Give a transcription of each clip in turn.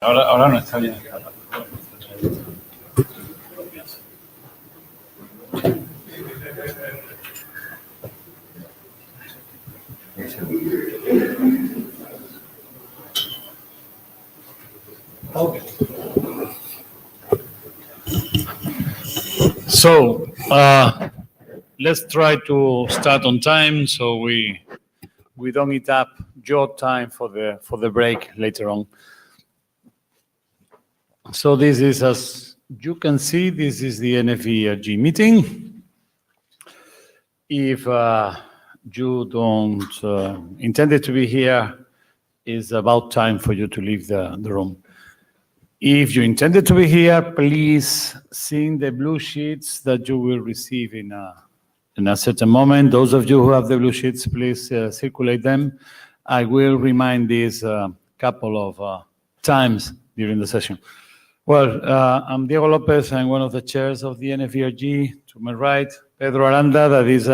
Ahora no está bien. Okay. So let's try to start on time so we don't eat up your time for the break later on. So this is, as you can see, this is the NFVRG meeting. If you don't intended to be here, it's about time for you to leave the room. If you intended to be here, please see the blue sheets that you will receive in a certain moment. Those of you who have the blue sheets, please circulate them. I will remind this a couple of times during the session. Well, I'm Diego Lopez. I'm one of the chairs of the NFVRG. To my right, Pedro Aranda, that is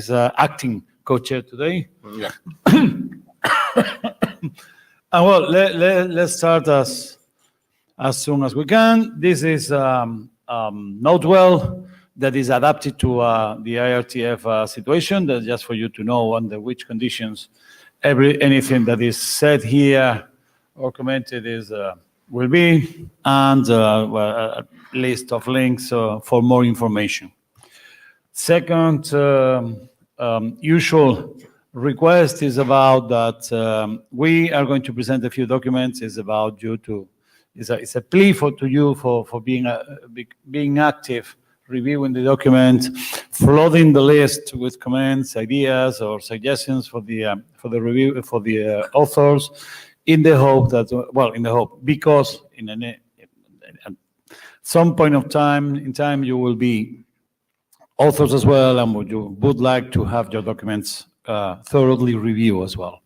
acting co-chair today. Yeah. And well, let's start as soon as we can. This is Notewell that is adapted to the IETF situation. That's just for you to know under which conditions anything that is said here or commented will be, and a list of links for more information. Second, usual request is about that we are going to present a few documents. It's about you to. It's a plea to you for being active, reviewing the document, flooding the list with comments, ideas, or suggestions for the review for the authors, in the hope that because at some point of time you will be authors as well, and you would like to have your documents thoroughly reviewed as well.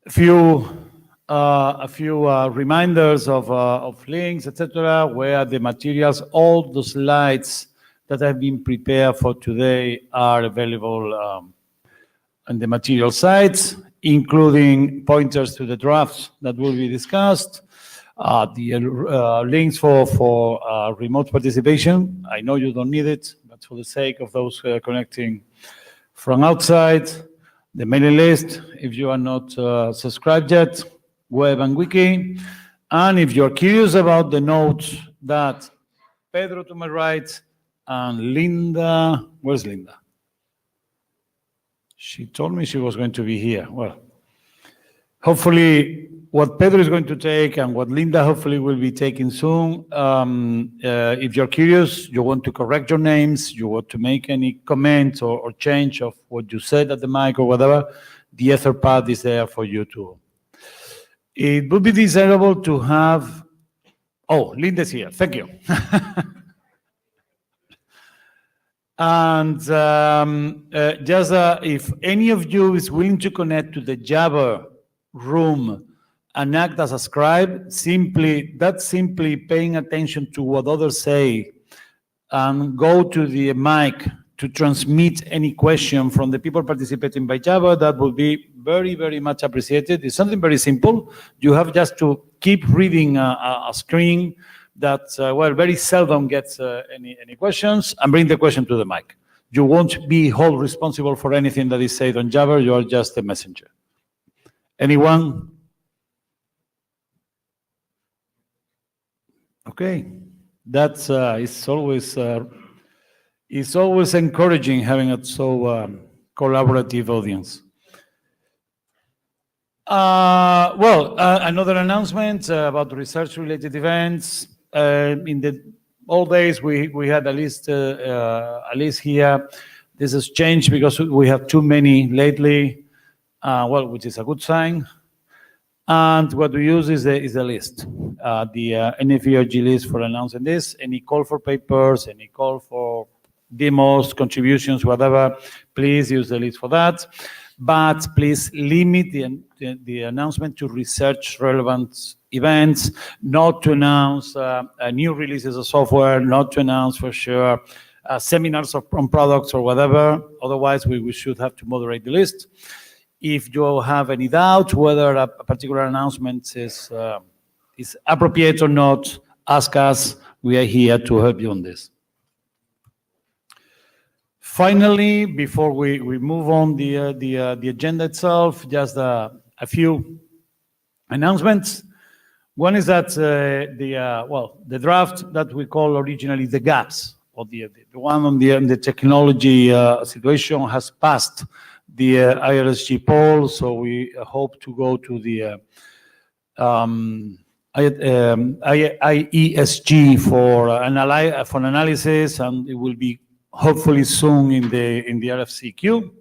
A few reminders of links, etc., where the materials, all the slides that have been prepared for today are available on the material sites, including pointers to the drafts that will be discussed, the links for remote participation. I know you don't need it, but for the sake of those connecting from outside, the mailing list, if you are not subscribed yet, web and wiki. And if you're curious about the notes that Pedro to my right and Linda, where's Linda? She told me she was going to be here. Well, hopefully what Pedro is going to take and what Linda hopefully will be taking soon, if you're curious, you want to correct your names, you want to make any comment or change of what you said at the mic or whatever, the Etherpad is there for you to. It would be desirable to have, Linda's here, thank you. And if any of you is willing to connect to the Jabber room and act as a scribe, simply paying attention to what others say and go to the mic to transmit any question from the people participating by Jabber, that would be very, very much appreciated. It's something very simple. You have just to keep reading a screen that, very seldom gets any questions, and bring the question to the mic. You won't be held responsible for anything that is said on Jabber. You are just a messenger. Anyone? Okay. That's it's always encouraging having a so collaborative audience. Another announcement about research-related events. In the old days, we had a list here. This has changed because we have too many lately, which is a good sign. And what we use is a list, the NFVRG list for announcing this. Any call for papers, any call for demos, contributions, whatever, please use the list for that. But please limit the announcement to research-relevant events, not to announce new releases of software, not to announce for sure seminars on products or whatever. Otherwise, we should have to moderate the list. If you have any doubt whether a particular announcement is is appropriate or not, ask us. We are here to help you on this. Finally, before we move on the agenda itself, just a few announcements. One is that the draft that we call originally the gaps, or the one on the technology situation, has passed the IRSG poll, so we hope to go to the IESG for analysis, and it will be hopefully soon in the RFCQ.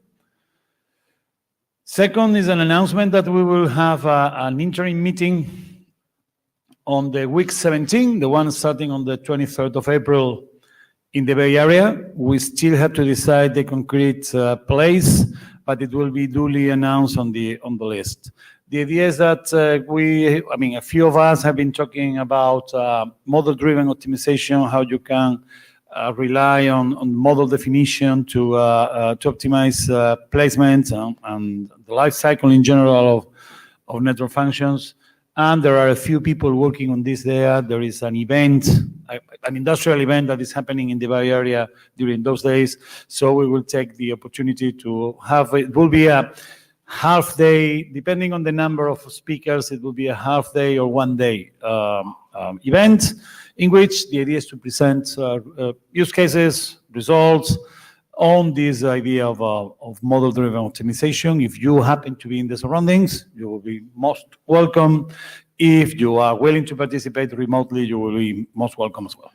Second is an announcement that we will have an interim meeting on the week 17, the one starting on the 23rd of April in the Bay Area. We still have to decide the concrete place, but it will be duly announced on the list. The idea is that a few of us have been talking about model-driven optimization, how you can rely on model definition to optimize placement and the life cycle in general of network functions. And there are a few people working on this there. There is an event, an industrial event that is happening in the Bay Area during those days. So we will take the opportunity to have, it will be a half day, depending on the number of speakers, it will be a half day or 1 day event in which the idea is to present use cases, results on this idea of model-driven optimization. If you happen to be in the surroundings, you will be most welcome. If you are willing to participate remotely, you will be most welcome as well.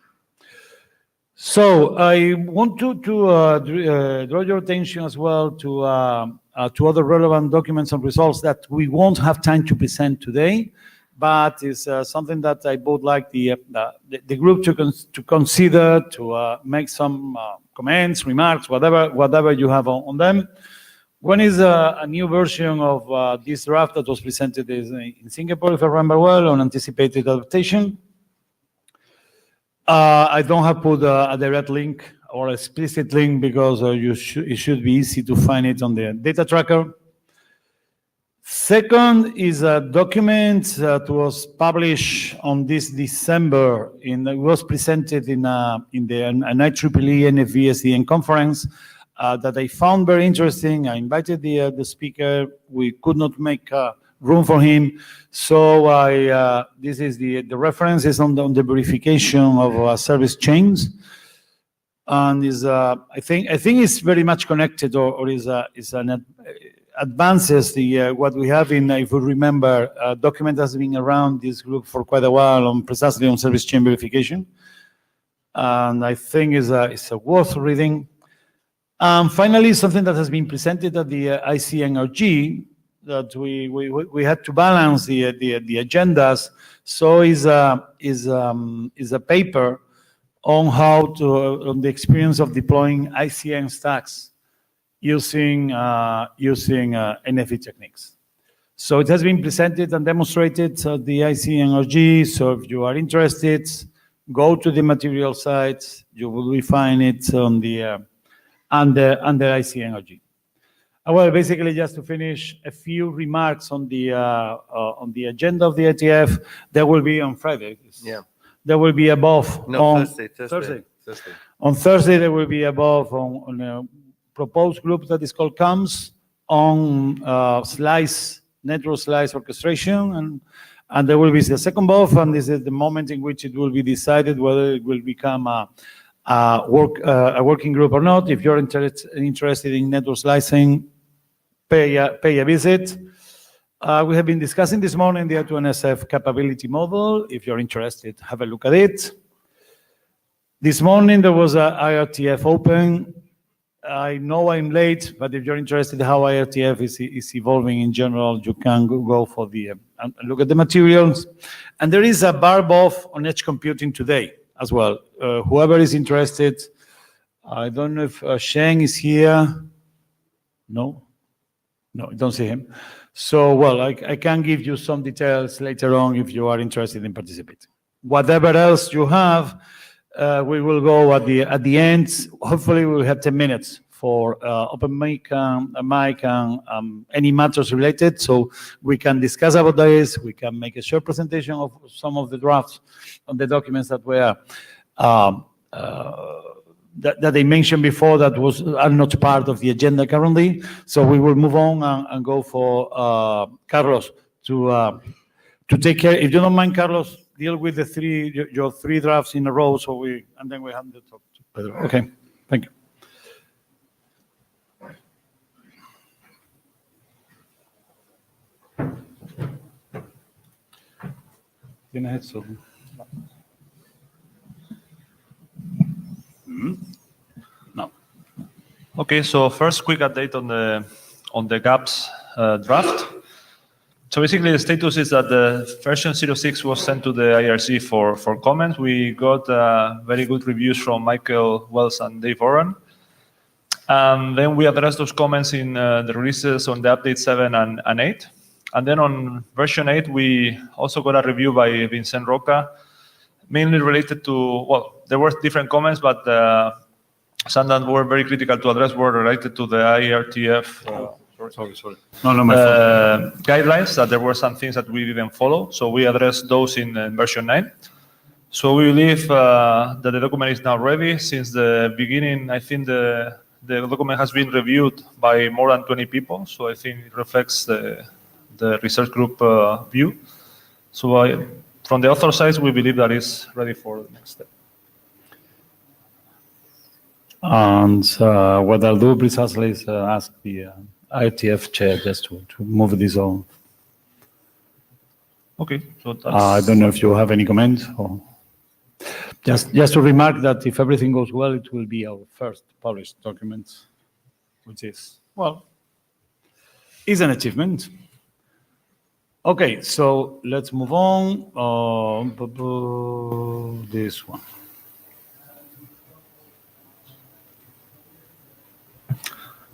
So I want to draw your attention as well to other relevant documents and results that we won't have time to present today, but it's something that I would like the group to consider, to make some comments, remarks, whatever you have on them. One is a new version of this draft that was presented in Singapore, if I remember well, on anticipated adaptation. I don't have put a direct link or explicit link because it should be easy to find it on the data tracker. Second is a document that was published on this December. It was presented in the IEEE NFVRG conference that I found very interesting. I invited the speaker. We could not make room for him, so this is the reference is on the verification of service chains, and is I think it's very much connected, or is an advances what we have in, if you remember, a document that's been around this group for quite a while on precisely on service chain verification, and I think it's a worth reading. Finally, something that has been presented at the ICNRG that we had to balance the agendas. So is a paper on on the experience of deploying ICN stacks using NFV techniques. So it has been presented and demonstrated at the ICNRG. So if you are interested, go to the material site. You will find it on the under ICNRG. Well, basically, just to finish, a few remarks on the agenda of the IETF. There will be on Friday. Yeah. There will be above. No, on Thursday. On Thursday, there will be above on a proposed group that is called CAMS on network slice orchestration, and there will be the second above, and this is the moment in which it will be decided whether it will become a working group or not. If you're interested in network slicing, pay a visit. We have been discussing this morning the I2NSF capability model. If you're interested, have a look at it. This morning there was a IETF open. I know I'm late, but if you're interested in how IETF is evolving in general, you can go for and look at the materials. And there is a BARBOF on edge computing today as well. Whoever is interested, I don't know if Sheng is here. No, I don't see him. So, well, I can give you some details later on if you are interested in participating. Whatever else you have, we will go at the end. Hopefully, we'll have 10 minutes for open mic and any matters related, so we can discuss about this. We can make a short presentation of some of the drafts on the documents that were that they mentioned before that are not part of the agenda currently. So we will move on and go for Carlos to take care. If you don't mind, Carlos, deal with your three drafts in a row, and then we hand the talk to Pedro. Okay, thank you. ¿Tienes eso? No. Okay, so first quick update on the GAPS draft. So basically the status is that the version 06 was sent to the IRC for comments. We got very good reviews from Michael Wells and Dave Oren. And then we addressed those comments in the releases on the update 7 and 8. And then on version 8, we also got a review by Vincent Roca, mainly related to, well, there were different comments, but some that were very critical to address were related to the IETF guidelines, that there were some things that we didn't follow. So we addressed those in version 9. So we believe that the document is now ready. Since the beginning, I think the document has been reviewed by more than 20 people. So I think it reflects the research group view. So from the author side, we believe that it's ready for the next step. And what I'll do precisely is ask the IETF chair just to move this on. Okay. So I don't know if you have any comment, or just to remark that if everything goes well, it will be our first published document, which is, well, is an achievement. Okay, so let's move on. This one.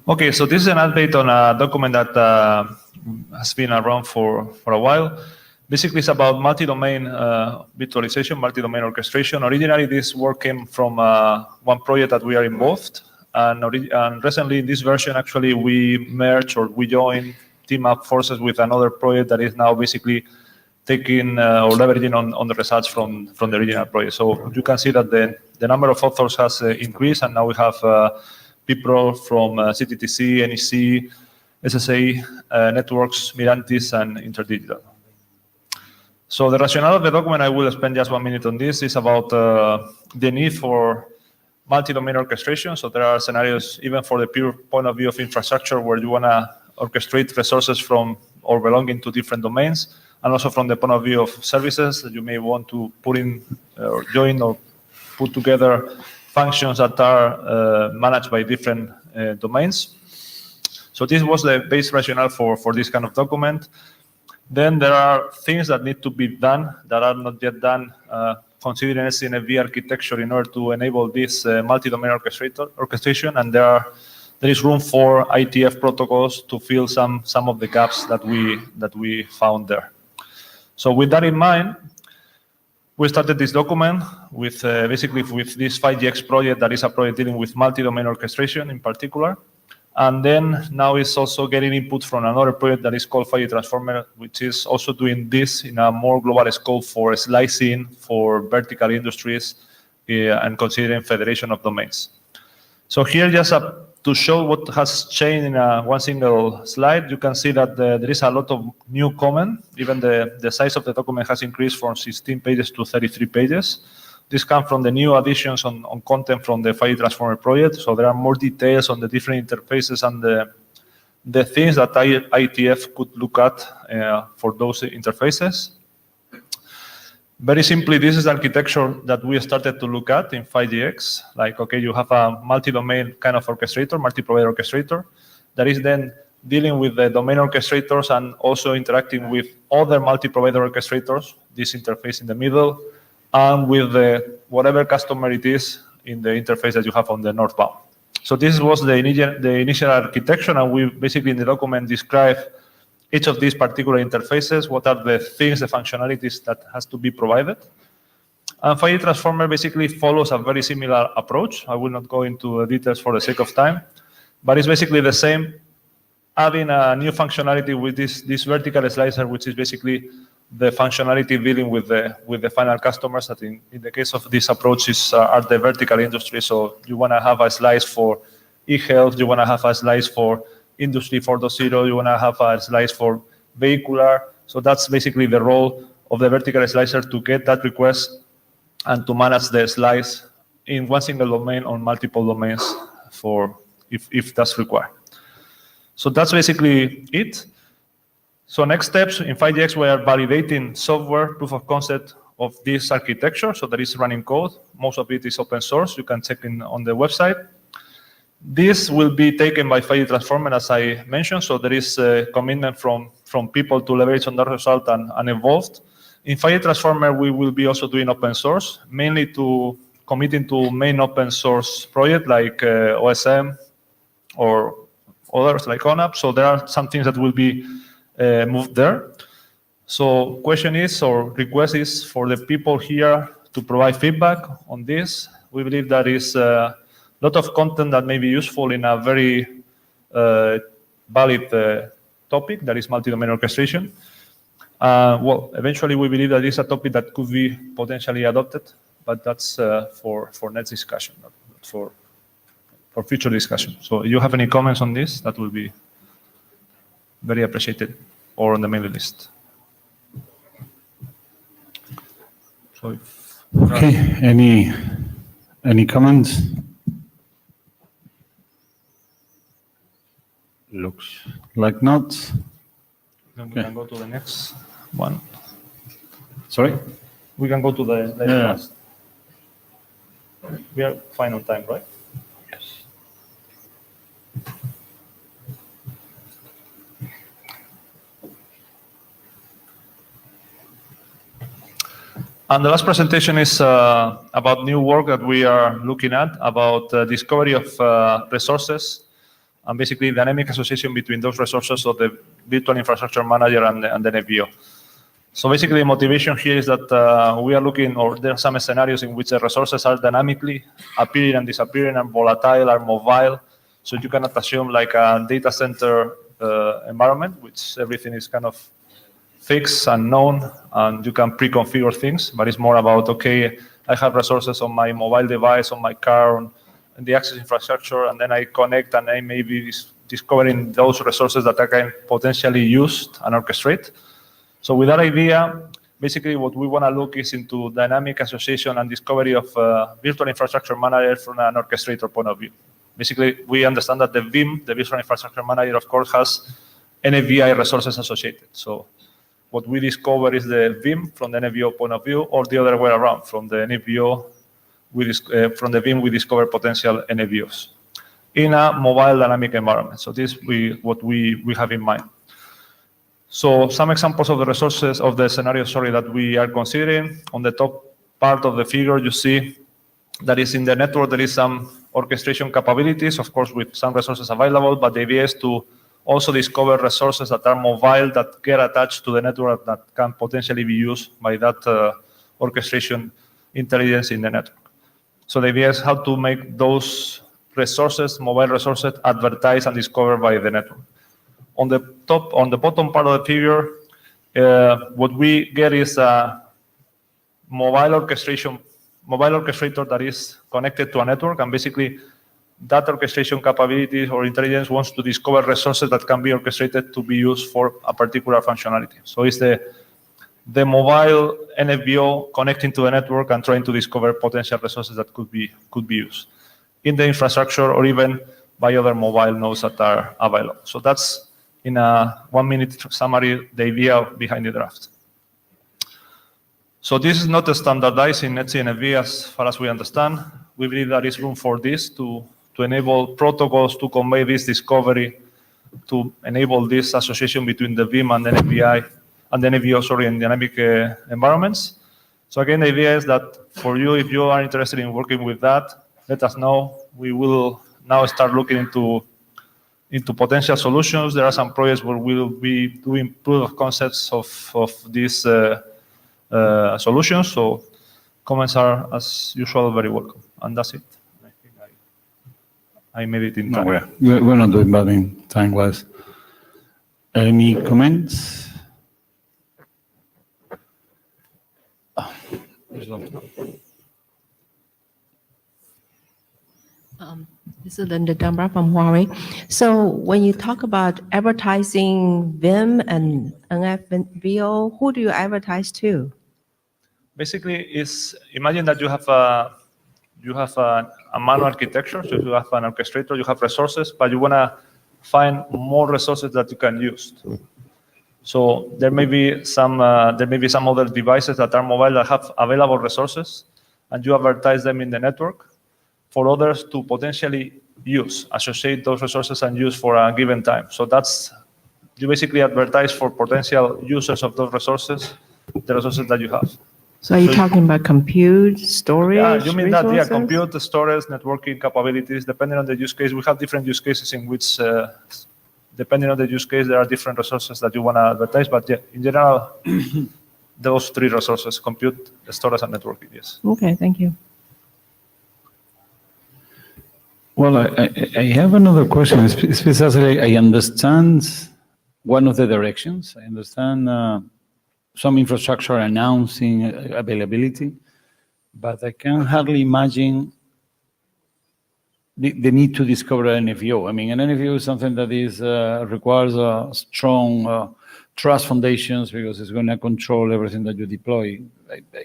Okay, so this is an update on a document that has been around for a while. Basically, it's about multi-domain virtualization, multi-domain orchestration. Originally, this work came from one project that we are involved. And recently, in this version, actually, we merged or we joined, team up forces with another project that is now basically taking or leveraging on the results from the original project. So you can see that the number of authors has increased, and now we have people from CTTC, NEC, SSA, Networks, Mirantis, and Interdigital. So the rationale of the document, I will spend just 1 minute on this, is about the need for multi-domain orchestration. So there are scenarios, even for the pure point of view of infrastructure, where you want to orchestrate resources from or belonging to different domains, and also from the point of view of services that you may want to put in or join or put together functions that are managed by different domains. So this was the base rationale for this kind of document. Then there are things that need to be done that are not yet done, considering SNFV architecture in order to enable this multi-domain orchestration, and there is room for IETF protocols to fill some of the gaps that we found there. So with that in mind, we started this document with basically with this 5GX project that is a project dealing with multi-domain orchestration in particular. And then now it's also getting input from another project that is called 5G Transformer, which is also doing this in a more global scope for slicing, for vertical industries, and considering federation of domains. So here, just to show what has changed in one single slide, you can see that there is a lot of new comment. Even the size of the document has increased from 16 pages to 33 pages. This comes from the new additions on content from the 5G Transformer project. So there are more details on the different interfaces and the things that IETF could look at for those interfaces. Very simply, this is the architecture that we started to look at in 5GX. Like, okay, you have a multi-domain kind of orchestrator, multi-provider orchestrator, that is then dealing with the domain orchestrators and also interacting with other multi-provider orchestrators, this interface in the middle, and with whatever customer it is in the interface that you have on the northbound. So this was the initial architecture, and we basically in the document describe each of these particular interfaces, what are the things, the functionalities that has to be provided. And 5G Transformer basically follows a very similar approach. I will not go into the details for the sake of time. but it's basically the same, adding a new functionality with this vertical slicer, which is basically the functionality dealing with the final customers. That in the case of this approach are the vertical industry. So you want to have a slice for e-health, you want to have a slice for industry 4.0, you want to have a slice for vehicular. So that's basically the role of the vertical slicer, to get that request and to manage the slice in one single domain on multiple domains for if that's required. So that's basically it. So next steps in 5GX, we are validating software proof of concept of this architecture. So there is running code. Most of it is open source. You can check on the website. This will be taken by 5G Transformer, as I mentioned. So there is a commitment from people to leverage on that result and evolve. In 5G Transformer, we will be also doing open source, mainly to committing to main open source project like OSM or others like ONAP. So there are some things that will be moved there. So question is, or request is, for the people here to provide feedback on this. We believe that is a lot of content that may be useful in a very valid topic, that is multi-domain orchestration. Well, eventually we believe that it's a topic that could be potentially adopted, but that's for next discussion, not for future discussion. So if you have any comments on this, that will be very appreciated, or on the mailing list. So okay, any comments? Looks like not. Then we can go to the next one. Sorry? We can go to the next. We are fine on time, right? Yes. And the last presentation is about new work that we are looking at, about discovery of resources, and basically dynamic association between those resources of the virtual infrastructure manager and the NFVO. So basically the motivation here is that we are looking, or there are some scenarios in which the resources are dynamically appearing and disappearing and volatile or mobile. So you cannot assume like a data center environment, which everything is kind of fixed and known, and you can pre-configure things, but it's more about, okay, I have resources on my mobile device, on my car, on the access infrastructure, and then I connect and I may be discovering those resources that I can potentially use and orchestrate. So with that idea, basically what we want to look is into dynamic association and discovery of virtual infrastructure manager from an orchestrator point of view. Basically, we understand that the VIM, the virtual infrastructure manager, of course, has NFVI resources associated. So what we discover is the VIM from the NFVO point of view, or the other way around. From the NFVO, from the VIM, we discover potential NFVOs in a mobile dynamic environment. So this is what we have in mind. So some examples of the resources of the scenario, that we are considering. On the top part of the figure, you see that is in the network, there is some orchestration capabilities, of course, with some resources available, but the idea is to also discover resources that are mobile, that get attached to the network, that can potentially be used by that orchestration intelligence in the network. So the idea is how to make those resources, mobile resources, advertised and discovered by the network. On the bottom part of the figure, what we get is a mobile orchestrator that is connected to a network, and basically that orchestration capability or intelligence wants to discover resources that can be orchestrated to be used for a particular functionality. So it's the mobile NFVO connecting to the network and trying to discover potential resources that could be used in the infrastructure or even by other mobile nodes that are available. So that's, in a 1-minute summary, the idea behind the draft. So this is not standardized in NetCNFV as far as we understand. We believe there is room for this to enable protocols to convey this discovery, to enable this association between the VIM and the NFVI and the NFVO, in dynamic environments. So again, the idea is that for you, if you are interested in working with that, let us know. We will now start looking into potential solutions. There are some projects where we will be doing proof of concepts of these solutions. So comments are, as usual, very welcome. And that's it. I made it in No, time. we're not doing bad in time-wise. Any comments? This is Linda Dunbar from Huawei. So when you talk about advertising Vim and NFVO, who do you advertise to? Basically, imagine that you have a manual architecture. So you have an orchestrator, you have resources, but you want to find more resources that you can use. So there may be some other devices that are mobile that have available resources, and you advertise them in the network for others to potentially associate those resources and use for a given time. So you basically advertise for potential users of those resources, the resources that you have. So are you talking about compute, storage, Yeah, you mean that, yeah, resources? compute, storage, networking capabilities, depending on the use case. We have different use cases in which, depending on the use case, there are different resources that you want to advertise. But yeah, in general, those three resources, compute, storage, and networking, yes. Okay, thank you. Well, I have another question. Especially, I understand one of the directions. I understand some infrastructure announcing availability, but I can hardly imagine the need to discover an NFVO. I mean, an NFVO is something that requires a strong trust foundations because it's going to control everything that you deploy.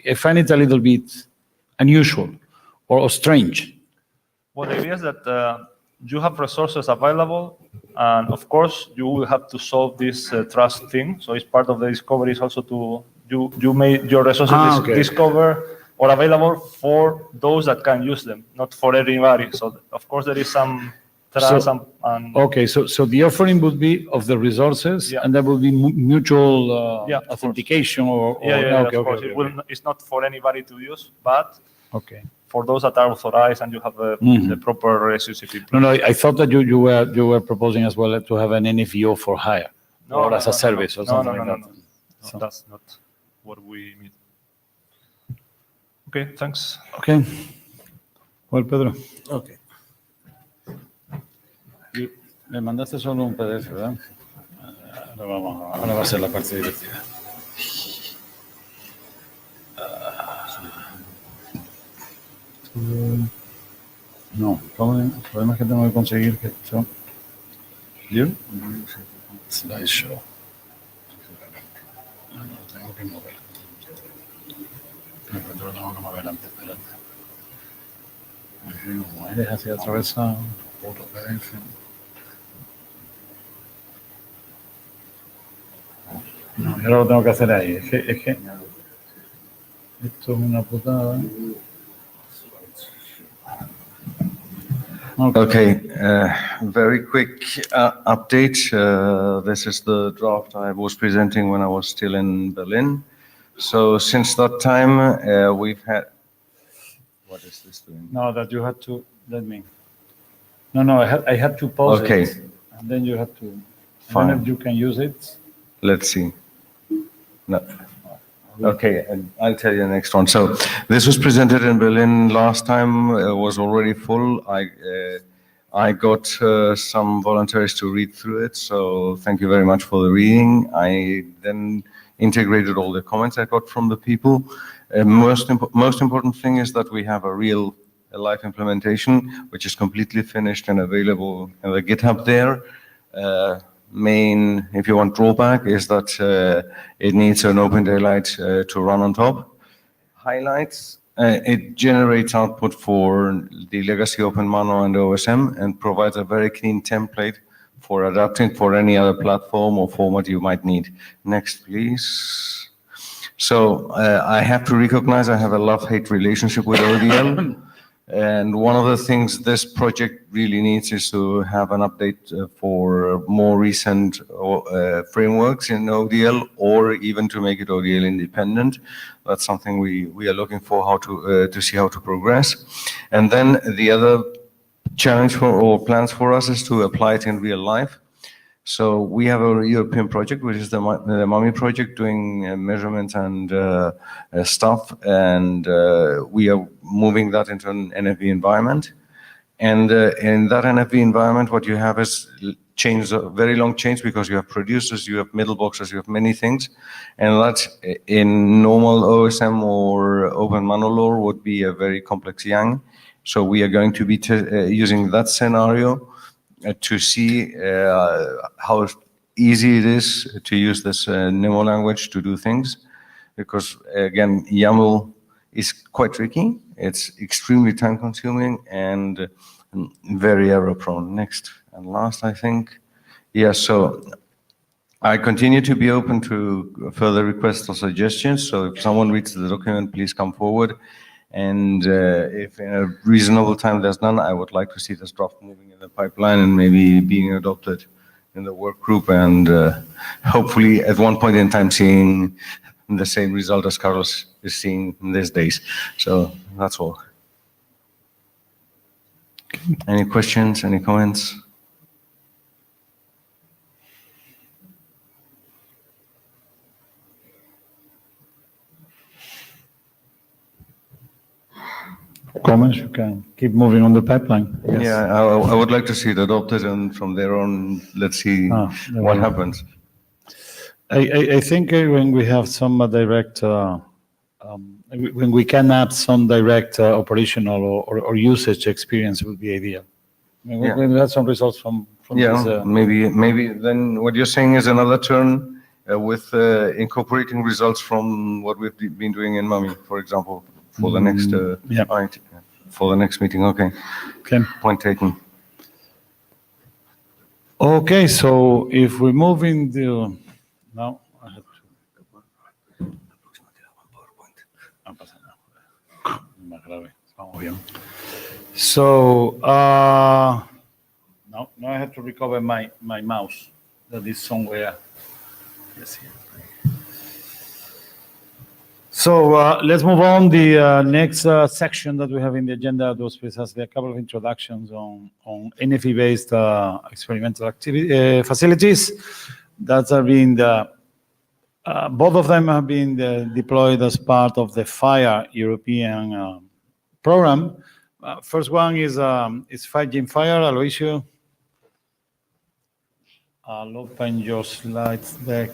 I find it a little bit unusual or strange. Well, the idea is that you have resources available, and of course, you will have to solve this trust thing. So it's part of the discovery is also you made your resources discover or available for those that can use them, not for everybody. So of course, there is some trust Okay, so the offering would be of the resources, and there will be mutual authentication It's not for anybody to use, but okay. For those that are authorized and you have the proper relationship. No, I thought that you were proposing as well to have an NFVO for hire or as a service or something like that. No, that's not what we mean. Okay, thanks. Okay. Well, Pedro. Okay. Me mandaste solo un PDF, ¿verdad? Ahora va a ser la parte divertida. No, el problema es que tengo que conseguir que esto... ¿Yo? Slideshow. No, tengo que mover. Lo tengo que mover antes, espérate. Como eres así atravesado, otro PDF. No, yo lo tengo que hacer ahí. Es que esto es una putada. Okay, very quick update. This is the draft I was presenting when I was still in Berlin. So since that time, we've had... What is this doing? No, that you had to... Let me... No, I had to pause it. And then you had to... Fine. I don't know if you can use it. Let's see. No. Okay, and I'll tell you the next one. So this was presented in Berlin last time. It was already full. I got some volunteers to read through it, so thank you very much for the reading. I then integrated all the comments I got from the people. Most important thing is that we have a real live implementation, which is completely finished and available in the GitHub there. Main, if you want, drawback is that it needs an Open Daylight to run on top. Highlights, it generates output for the legacy OpenMano and OSM and provides a very clean template for adapting for any other platform or format you might need. Next, please. So I have to recognize I have a love-hate relationship with ODL. And one of the things this project really needs is to have an update for more recent frameworks in ODL, or even to make it ODL independent. That's something we are looking for, how to see how to progress. And then the other challenge or plans for us is to apply it in real life. So we have a European project, which is the MUMMI project, doing measurements and stuff, and we are moving that into an NFV environment. And in that NFV environment, what you have is chains, very long chains, because you have producers, you have middle boxes, you have many things. And that in normal OSM or open monolore would be a very complex yang. So we are going to be using that scenario to see how easy it is to use this NEMO language to do things. Because again, YAML is quite tricky. It's extremely time consuming and very error prone. Next and last, I think. Yeah, so I continue to be open to further requests or suggestions. So if someone reads the document, please come forward. And if in a reasonable time there's none, I would like to see this draft moving in the pipeline and maybe being adopted in the work group, and hopefully at one point in time seeing the same result as Carlos is seeing in these days. So that's all. Any questions, any comments? Comments, you can keep moving on the pipeline. Yes. Yeah, I would like to see it adopted, and from there on, let's see what happens. I think when we have some direct, when we can add some direct operational or usage experience would be ideal. I mean, Yeah. we had some results from Yeah, this. maybe then what you're saying is another turn with incorporating results from what we've been doing in MAMI, for example, for the next for the next meeting. Okay. Okay. Point taken. Okay, so if we move into now, I have to. No pasa nada. Más grave. Vamos bien. So now I have to recover my mouse that is somewhere. Yes, here. So let's move on. The next section that we have in the agenda was precisely a couple of introductions on NFV-based experimental activity facilities that are being both of them have been deployed as part of the FIRE European program. First one is 5G in FIRE. Aloisio, I'll open your slides deck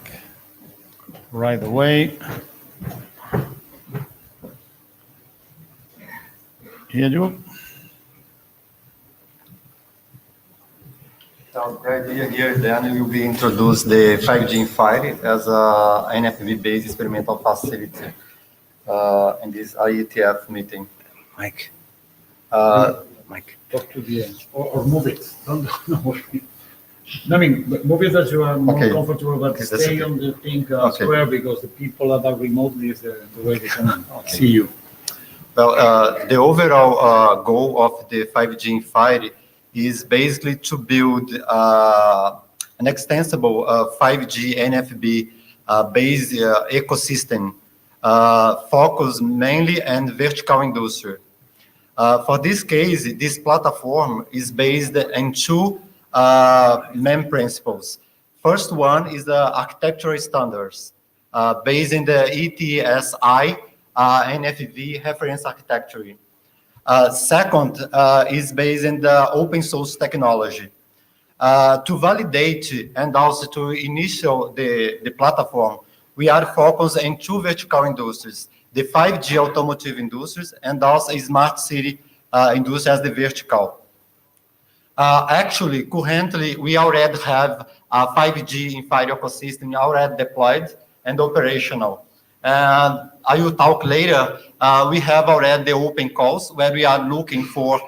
right away. Here you go. So the idea here then will be introduce the 5G in FIRE as a NFV-based experimental facility in this IETF meeting. Mike. Mike, talk to the end or move it. Don't worry. I mean, move it that you are more comfortable, but stay on the pink square because the people that are remotely is the way they can see you. Well, the overall goal of the 5G in FIRE is basically to build an extensible 5G NFV based ecosystem focused mainly on vertical industry. For this case, this platform is based on two main principles. First one is the architectural standards based in the ETSI NFV reference architecture. Second is based in the open source technology. To validate and also to initial the platform, we are focused on two vertical industries, the 5G automotive industries and also smart city industry as the vertical. Actually, currently, we already have a 5G in FIRE ecosystem already deployed and operational. And I will talk later. We have already the open calls where we are looking for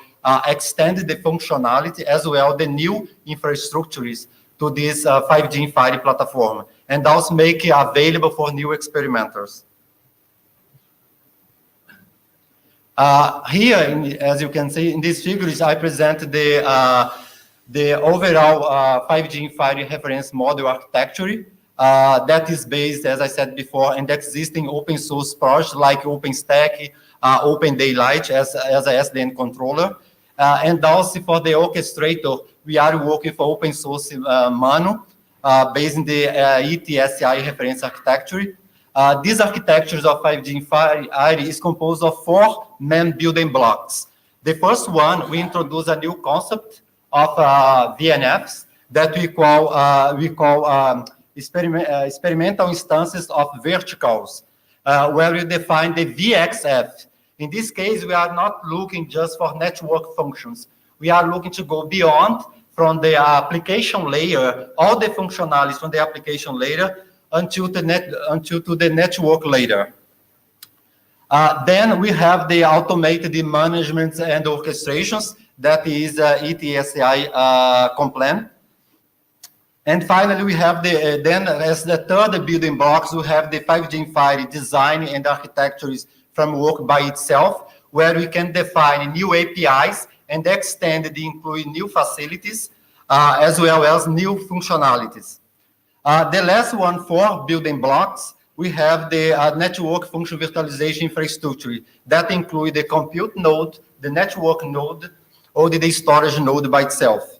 extend the functionality as well the new infrastructures to this 5G in FIRE platform and also make it available for new experimenters. Here, as you can see in these figures, I present the overall 5G in FIRE reference model architecture. That is based, as I said before, in the existing open source projects like OpenStack, OpenDaylight as a SDN controller. And also for the orchestrator, we are working for open source Manu, based in the ETSI reference architecture. These architectures of 5G in FIRE is composed of 4 main building blocks. The first one, we introduce a new concept of VNFs that we call experimental instances of verticals, where we define the VXF. In this case, we are not looking just for network functions. We are looking to go beyond from the application layer, all the functionalities from the application layer until to the network layer. Then we have the automated management and orchestrations, that is ETSI compliant. And finally, we have then as the third building blocks, we have the 5G Infinity design and architectures framework by itself, where we can define new APIs and extend the include new facilities, as well as new functionalities. The last one, for building blocks, we have the network function virtualization infrastructure that include the compute node, the network node, or the storage node by itself.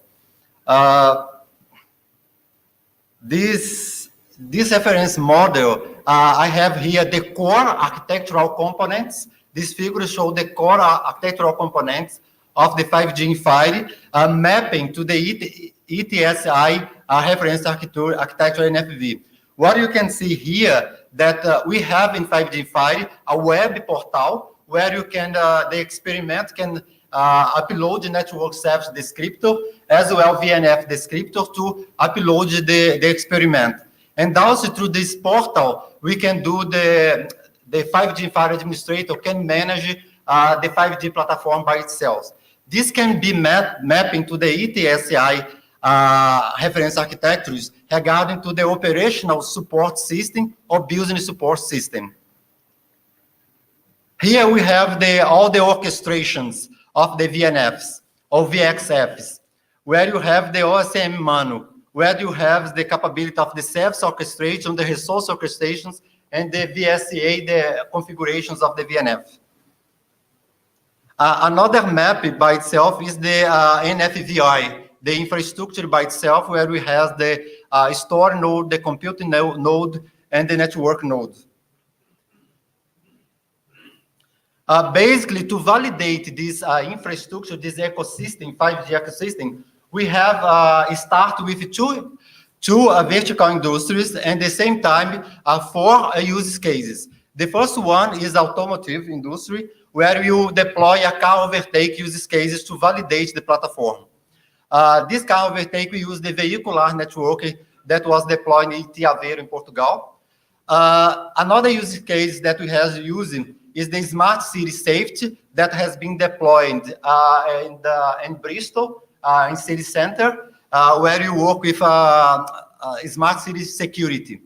This reference model, I have here the core architectural components. This figure shows the core architectural components of the 5G Infinity, mapping to the ETSI reference architecture NFV. What you can see here that we have in 5G Infinity a web portal where you can the experiment can upload the network service descriptor as well VNF descriptor to upload the experiment. And also through this portal, we can do the 5G Infinity administrator can manage the 5G platform by itself. This can be mapping to the ETSI reference architectures regarding to the operational support system or business support system. Here we have all the orchestrations of the VNFs or VXFs, where you have the OSM manual, where you have the capability of the service orchestration, the resource orchestrations, and the VSA, the configurations of the VNF. Another map by itself is the NFVRG, the infrastructure by itself, where we have the store node, the computing node, and the network node. Basically, to validate this infrastructure, this ecosystem, 5G ecosystem, we have start with two vertical industries and at the same time 4 use cases. The first one is automotive industry, where you deploy a car overtake use cases to validate the platform. This car overtake, we use the vehicular network that was deployed in Aveiro in Portugal. Another use case that we have using is the smart city safety that has been deployed in Bristol, in city center, where you work with smart city security.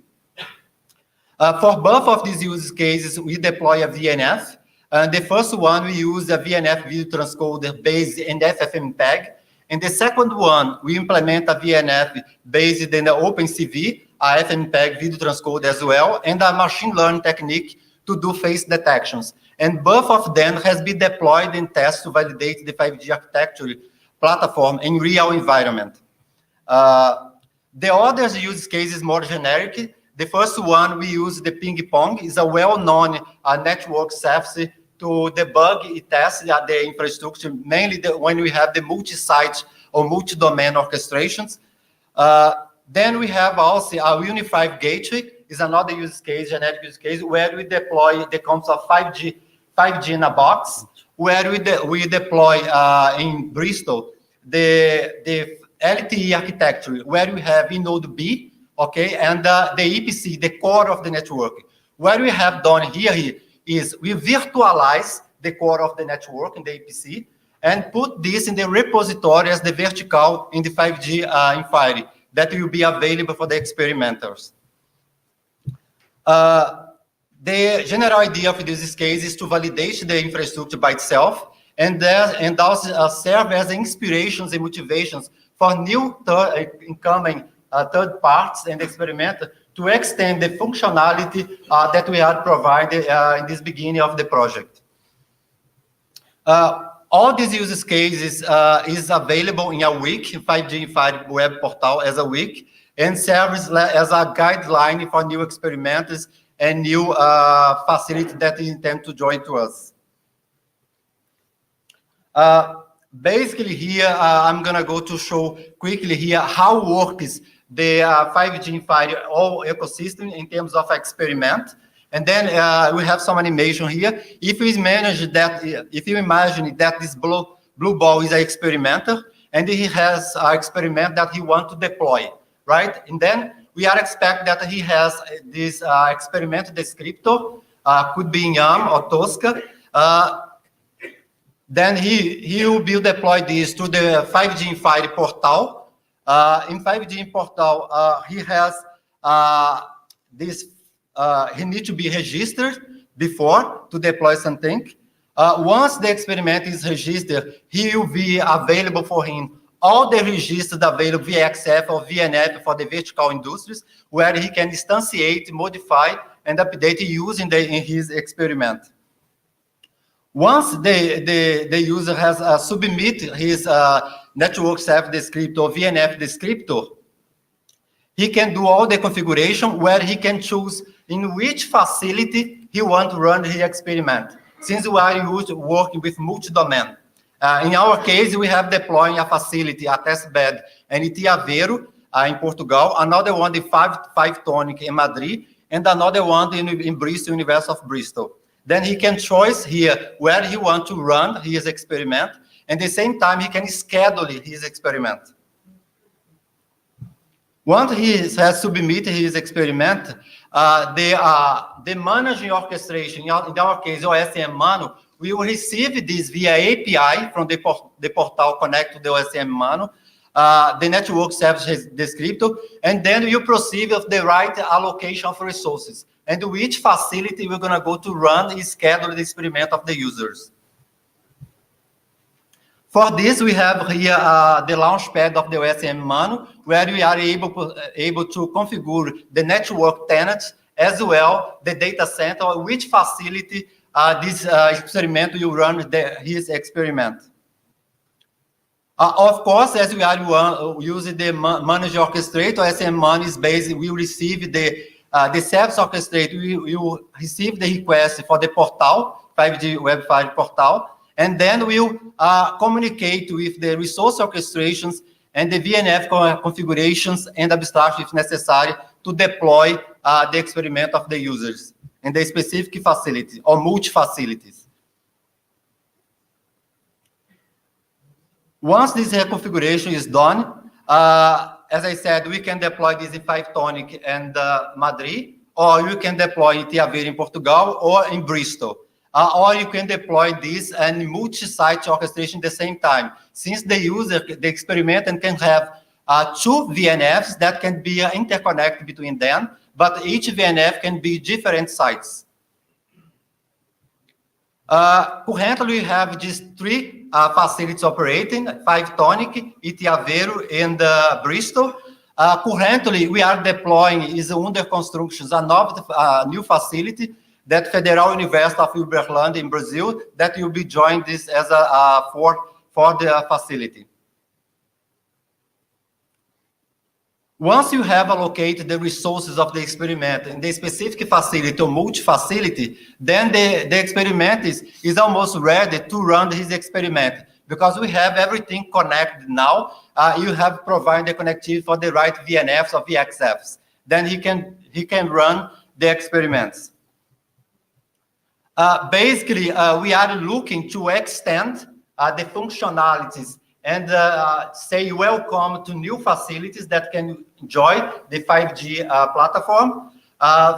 For both of these use cases, we deploy a VNF. The first one, we use a VNF video transcoder based in FFmpeg. And the second one, we implement a VNF based in the OpenCV, a FFmpeg video transcode as well, and a machine learning technique to do face detections. And both of them has been deployed in tests to validate the 5G architecture platform in real environment. The other use case is more generic. The first one, we use the ping pong, is a well-known network service to debug, test the infrastructure, mainly when we have the multi-site or multi-domain orchestrations. Then we have also our unified gateway, is another use case, generic use case, where we deploy the concept of 5G in a box, where we deploy in Bristol the LTE architecture, where we have in node B, okay, and the EPC, the core of the network. What we have done here is we virtualize the core of the network in the EPC and put this in the repository as the vertical in the 5G Infinity that will be available for the experimenters. The general idea of this case is to validate the infrastructure by itself and also serve as inspirations and motivations for new incoming third parties and experimenters to extend the functionality that we had provided in this beginning of the project. All these use cases is available in a week, in 5G Infinity web portal as a week, and serves as a guideline for new experimenters and new facilities that intend to join to us. Basically here, I'm gonna go to show quickly here how works the 5G infrared all ecosystem in terms of experiment. And then we have some animation here. If we manage that, if you imagine that this blue ball is an experimenter, and he has an experiment that he wants to deploy, right? And then we are expect that he has this experiment descriptor, could be in YAM or Tosca. Then he will be deploy this to the 5G infrared portal. In 5G portal, he has this. He needs to be registered before to deploy something. Once the experiment is registered, he will be available for him all the registers available VXF or VNF for the vertical industries, where he can instantiate, modify, and update using in his experiment. Once the user has submit his network self descriptor or VNF descriptor, he can do all the configuration where he can choose in which facility he wants to run his experiment. Since we are working with multi-domain. In our case, we have deploying a facility, a test bed, in IETF in Portugal, another one in Five Tonic in Madrid, and another one in Bristol, University of Bristol. Then he can choose here where he wants to run his experiment, and at the same time, he can schedule his experiment. Once he has submitted his experiment, the managing orchestration, in our case, OSM Mano, we will receive this via API from the portal connect to the OSM Mano, the network service descriptor, and then we proceed with the right allocation of resources and which facility we're going to go to run and schedule the experiment of the users. For this, we have here the launchpad of the OSM Mano, where we are able to configure the network tenants as well the data center, which facility this experiment will run his experiment. Of course, as we are using the manager orchestrator, OSM Mano is based, we will receive the service orchestrator, we will receive the request for the portal, 5G Web 5 portal, and then we'll communicate with the resource orchestrations and the VNF configurations and abstract if necessary to deploy the experiment of the users in the specific facility or multi-facilities. Once this reconfiguration is done, as I said, we can deploy this in Five Tonic and Madrid, or you can deploy in IETF in Portugal or in Bristol. Or you can deploy this and multi-site orchestration at the same time. Since the user, the experimentant can have two VNFs that can be interconnected between them, but each VNF can be different sites. Currently, we have just three facilities operating, Five Tonic, IETF and Bristol. Currently, we are deploying, is under construction, a new facility that Federal University of Uberlândia in Brazil, that will be joined this as for the facility. Once you have allocated the resources of the experiment in the specific facility or multi-facility, then the experiment is almost ready to run his experiment, because we have everything connected now. You have provided the connectivity for the right VNFs or VXFs. Then he can run the experiments. Basically, we are looking to extend the functionalities and say welcome to new facilities that can enjoy the 5G platform.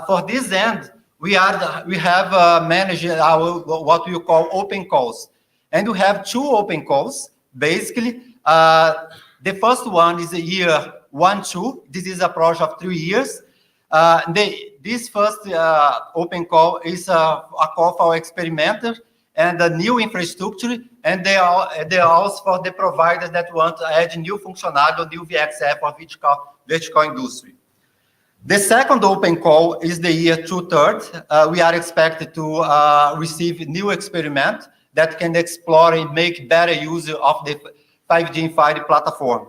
For this end, we have managed our what we call open calls, and we have two open calls. Basically, the first one is a year 1-2. This is a project of 3 years. This first open call is a call for experimenter and a new infrastructure, and they are also for the providers that want to add new functionality or new VXF or vertical industry. The second open call is the year 2/3. We are expected to receive new experiment that can explore and make better use of the 5G infrared platform.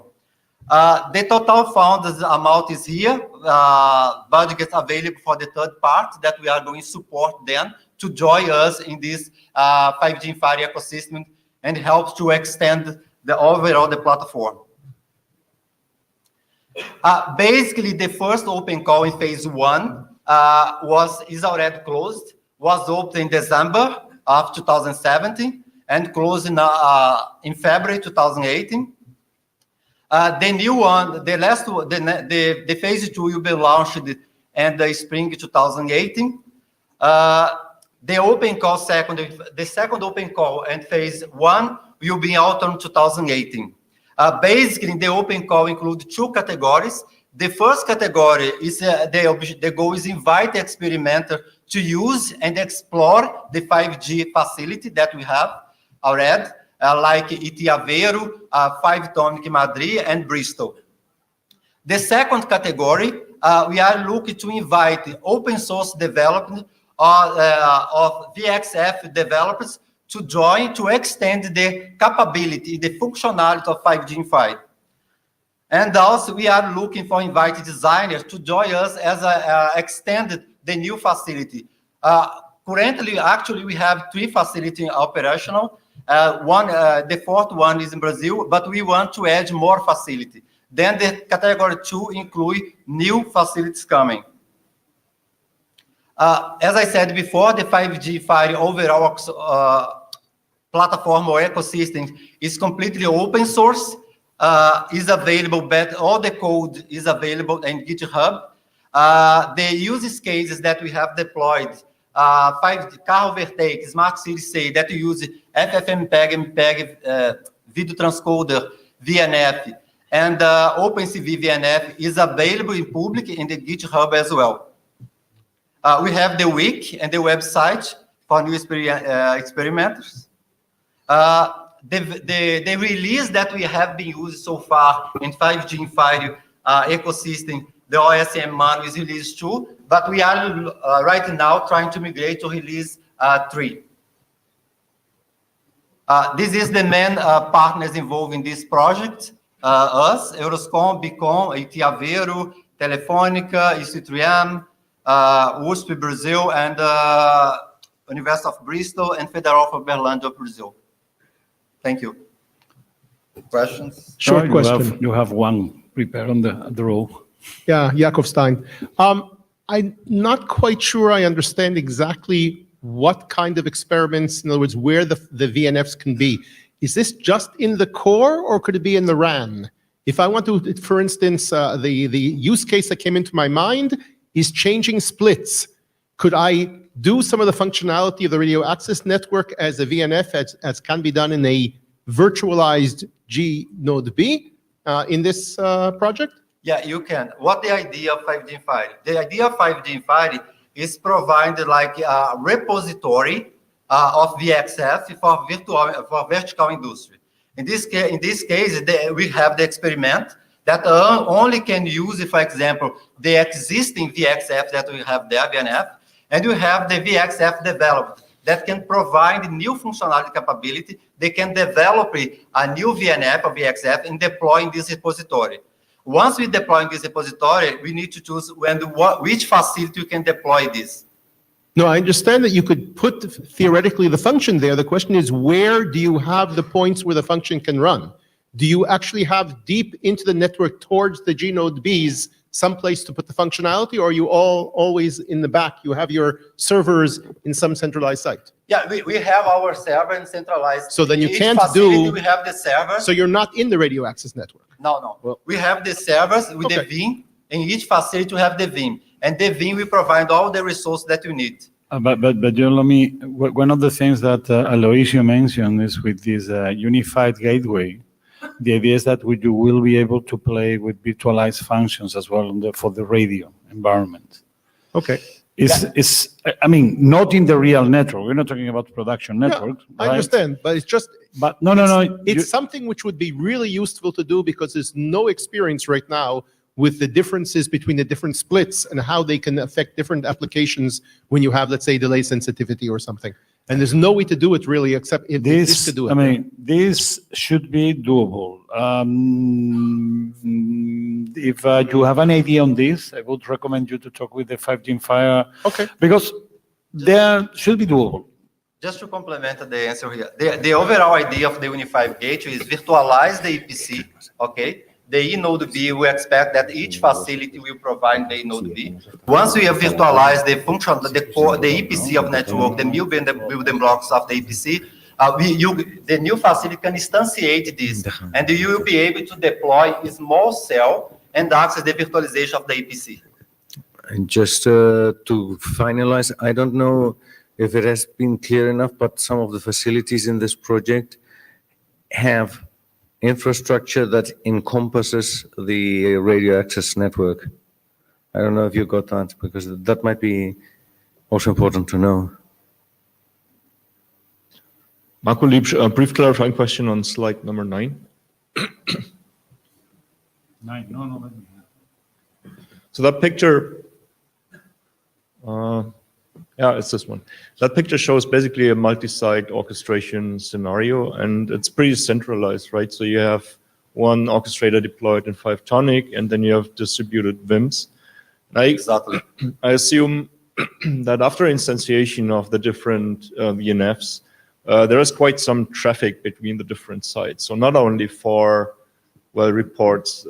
The total funds amount is here. Budget available for the third part that we are going to support them to join us in this 5G infrared ecosystem and helps to extend the overall the platform. Basically, the first open call in phase 1 is already closed, was opened in December of 2017 and closed in February 2018. The new one, the last one, the phase 2 will be launched in the spring 2018. The open call the second open call and phase 1 will be in autumn 2018. Basically, the open call includes 2 categories. The first category is the goal is invite the experimenter to use and explore the 5G facility that we have already, like IETF, 5G Madrid, and Bristol. The second category, we are looking to invite open source development of VXF developers to join to extend the capability, the functionality of 5G in 5. And also we are looking for invited designers to join us as extended the new facility. Currently, actually, we have 3 facilities operational. The fourth one is in Brazil, but we want to add more facility. Then the category 2 include new facilities coming. As I said before, the 5G FIRE overall platform or ecosystem is completely open source, is available, but all the code is available in GitHub. The use cases that we have deployed, 5G car overtake, smart city say that use FFmpeg, MPEG, video transcoder, VNF, and OpenCV VNF is available in public in the GitHub as well. We have the wiki and the website for new experimenters. The release that we have been using so far in 5G in FIRE ecosystem, the OSM manual is release 2, but we are right now trying to migrate to release 3. This is the main partners involved in this project. Us, Euroscom, Beacon, IETF, Telefônica, IC3M, USP Brazil, and University of Bristol, and Federal of Uberlândia, Brazil. Thank you. Questions? Short question. You have one prepared on the row. Yeah, Yakov Stein. I'm not quite sure I understand exactly what kind of experiments, in other words, where the VNFs can be. Is this just in the core, or could it be in the RAN? If I want to, for instance, the use case that came into my mind is changing splits. Could I do some of the functionality of the radio access network as a VNF as can be done in a virtualized G node B in this project? Yeah, you can. What the idea of 5G in FIRE? The idea of 5G in FIRE is provided like a repository of VXF for vertical industry. In this case, we have the experiment that only can use, for example, the existing VXF that we have there, VNF, and you have the VXF developed that can provide new functionality capability. They can develop a new VNF or VXF and deploy in this repository. Once we deploy in this repository, we need to choose which facility you can deploy this. No, I understand that you could put theoretically the function there. The question is, where do you have the points where the function can run? Do you actually have deep into the network towards the G node Bs someplace to put the functionality, or are you always in the back? You have your servers in some centralized site? Yeah, we have our server in centralized. So then you each can't facility, do. We have the server. So you're not in the radio access network? No. Well, we have the servers with okay. the VIM. In each facility, we have the VIM. And the VIM will provide all the resources that you need. But Jeremy, one of the things that Aloisio mentioned is with this unified gateway, the idea is that you will be able to play with virtualized functions as well for the radio environment. Okay. I mean, not in the real network. We're not talking about production network. Yeah, I understand, but it's just. But no. It's something which would be really useful to do because there's no experience right now with the differences between the different splits and how they can affect different applications when you have, let's say, delay sensitivity or something. And there's no way to do it really except if this to do it. I mean, this should be doable. If you have an idea on this, I would recommend you to talk with the 5G in FIRE. Okay. Because there should be doable. Just to complement the answer here, the overall idea of the unified gateway is virtualize the EPC, okay? The e-node B, we expect that each facility will provide the e-node B. Once we have virtualized the function, the EPC of network, the building blocks of the EPC, the new facility can instantiate this, and you will be able to deploy a small cell and access the virtualization of the EPC. And just to finalize, I don't know if it has been clear enough, but some of the facilities in this project have infrastructure that encompasses the radio access network. I don't know if you got that, because that might be also important to know. Marco Liebsch, a brief clarifying question on slide number 9. 9, no. So that picture, yeah, it's this one. That picture shows basically a multi-site orchestration scenario, and it's pretty centralized, right? So you have one orchestrator deployed in 5-tonic, and then you have distributed VIMs. Exactly. I assume that after instantiation of the different VNFs, there is quite some traffic between the different sites. So not only for, well, reports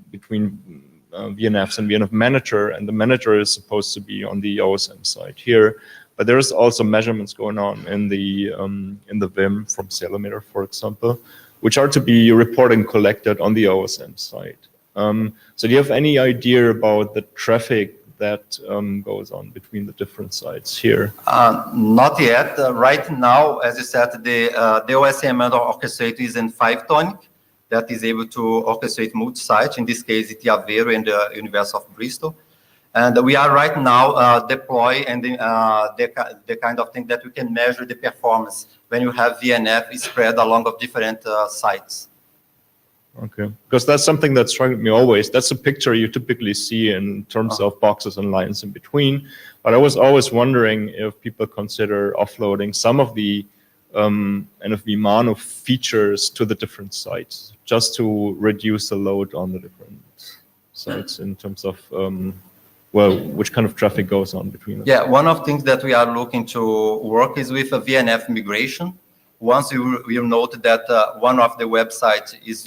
between VNFs and VNF manager, and the manager is supposed to be on the OSM side here, but there is also measurements going on in the VIM from Ceilometer, for example, which are to be reported and collected on the OSM side. So do you have any idea about the traffic that goes on between the different sites here? Not yet. Right now, as you said, the OSM orchestrator is in 5-tonic. That is able to orchestrate multi-site. In this case, it's Aveiro and the University of Bristol. And we are right now deploying and the kind of thing that we can measure the performance when you have VNF spread along of different sites. Okay, because that's something that struck me always. That's a picture you typically see in terms of boxes and lines in between. But I was always wondering if people consider offloading some of the NFV mono features to the different sites, just to reduce the load on the different sites in terms of, well, which kind of traffic goes on between them. Yeah, one of the things that we are looking to work is with a VNF migration. Once you note that one of the websites is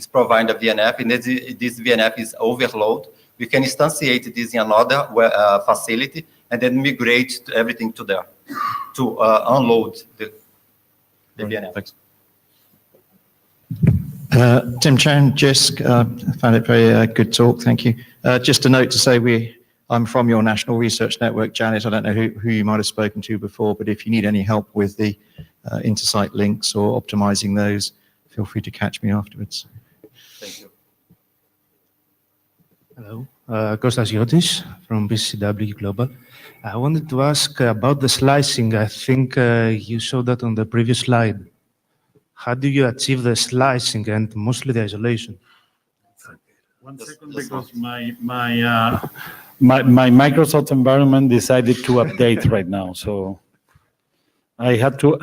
providing a VNF, and this VNF is overload, we can instantiate this in another facility and then migrate everything to there to unload the VNF. Thanks. Tim Chan, JISC, found it very good talk, thank you. Just a note to say I'm from your National Research Network, Janet. I don't know who you might have spoken to before, but if you need any help with the intersite links or optimizing those, feel free to catch me afterwards. Thank you. Hello, Kostas Yotis from BCW Global. I wanted to ask about the slicing. I think you showed that on the previous slide. How do you achieve the slicing and mostly the isolation? 1 second, because my Microsoft environment decided to update right now, so I had to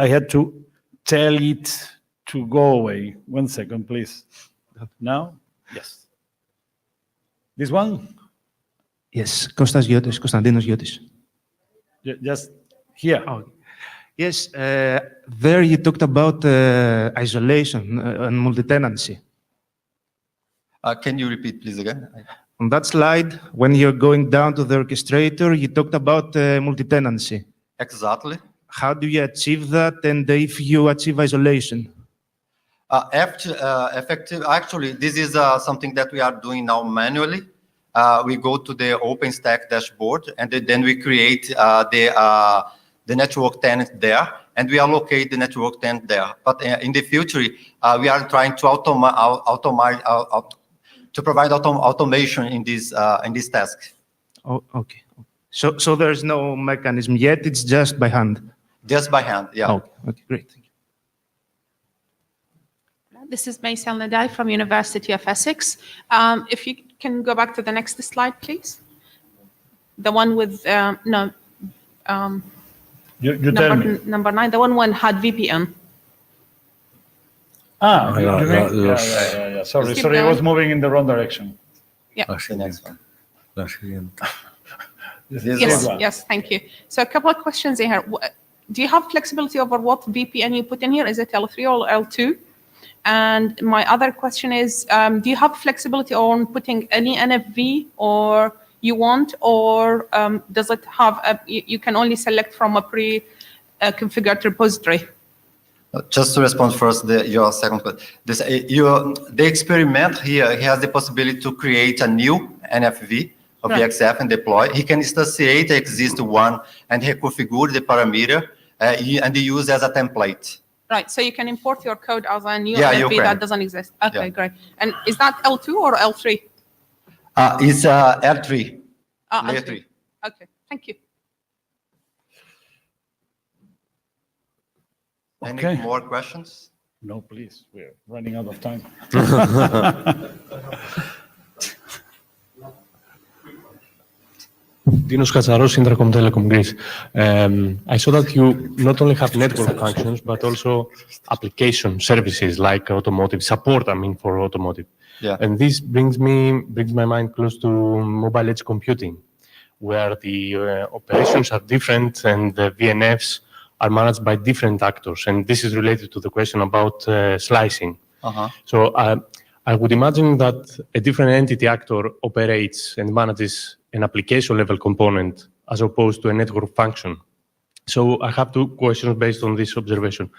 tell it to go away. 1 second, please. Now, yes. This one? Yes, Kostas Yotis, Konstantinos Yotis. Just here. Oh. Yes, there you talked about isolation and multi-tenancy. Can you repeat, please, again? On that slide, when you're going down to the orchestrator, you talked about multi-tenancy. Exactly. How do you achieve that, and if you achieve isolation? Actually, this is something that we are doing now manually. We go to the OpenStack dashboard, and then we create the network tenant there, and we allocate the network tenant there. But in the future, we are trying to to provide automation in this task. Oh, okay. So there's no mechanism yet. It's just by hand. Just by hand, yeah. Okay, great. Thank you. This is Maysel Nadal from University of Essex. If you can go back to the next slide, please. The one with, no. You tell me. Number 9, the one had VPN. Yeah. Sorry, I was moving in the wrong direction. Yeah. The next one. Yes, thank you. So a couple of questions in here. do you have flexibility over what VPN you put in here? Is it L3 or L2? And my other question is, do you have flexibility on putting any NFV or you want, or does it have, you can only select from a pre-configured repository? Just to respond first, your second question. The experiment here, he has the possibility to create a new NFV of Right. VXF and deploy. He can instantiate the existing one and reconfigure the parameter and use as a template. Right, so you can import your code as a new Yeah, you NFV can. that doesn't exist. Okay, Yeah. great. And is that L2 or L3? It's L3. Layer L3. 3. Okay, thank you. Any Okay. more questions? No, please, we're running out of time. Dinos Katsaros, Intercom Telecom Greece. I saw that you not only have network functions, but also application services like automotive support, for automotive. Yeah. And this brings my mind close to mobile edge computing, where the operations are different and the VNFs are managed by different actors. And this is related to the question about slicing. So I would imagine that a different entity actor operates and manages an application level component as opposed to a network function. So I have two questions based on this observation.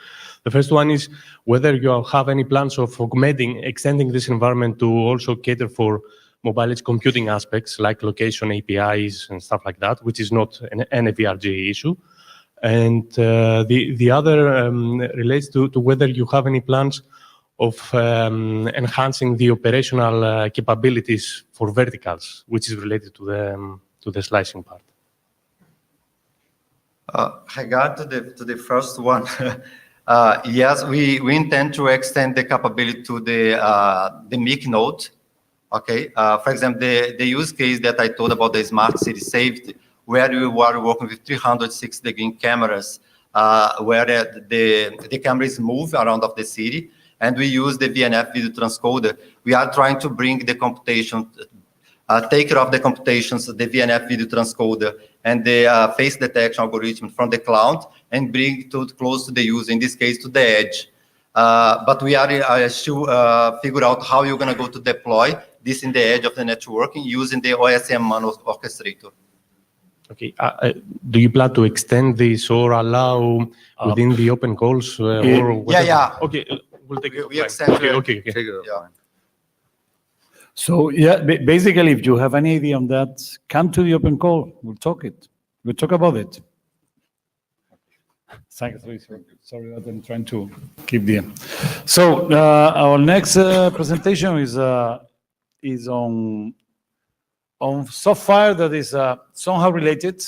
The first one is whether you have any plans of extending this environment to also cater for mobile edge computing aspects like location APIs and stuff like that, which is not an NFVRG issue. And the other relates to whether you have any plans of enhancing the operational capabilities for verticals, which is related to the slicing part. Regard to the first one, yes, we intend to extend the capability to the MIC node. Okay, for example, the use case that I told about the smart city safety, where we were working with 360-degree cameras, where the cameras move around of the city, and we use the VNF video transcoder. We are trying to bring the computation, take care of the computations, the VNF video transcoder, and the face detection algorithm from the cloud, and bring it close to the user, in this case, to the edge. But we are still figure out how you're going to go to deploy this in the edge of the networking using the OSM manual orchestrator. Okay. Do you plan to extend this or allow within the open calls? Or whatever? Yeah. Okay, we'll take it. We extend Okay. Yeah. So yeah, basically, if you have any idea on that, come to the open call. We'll talk about it. Sorry that I'm trying to keep the. So our next presentation is on software that is somehow related.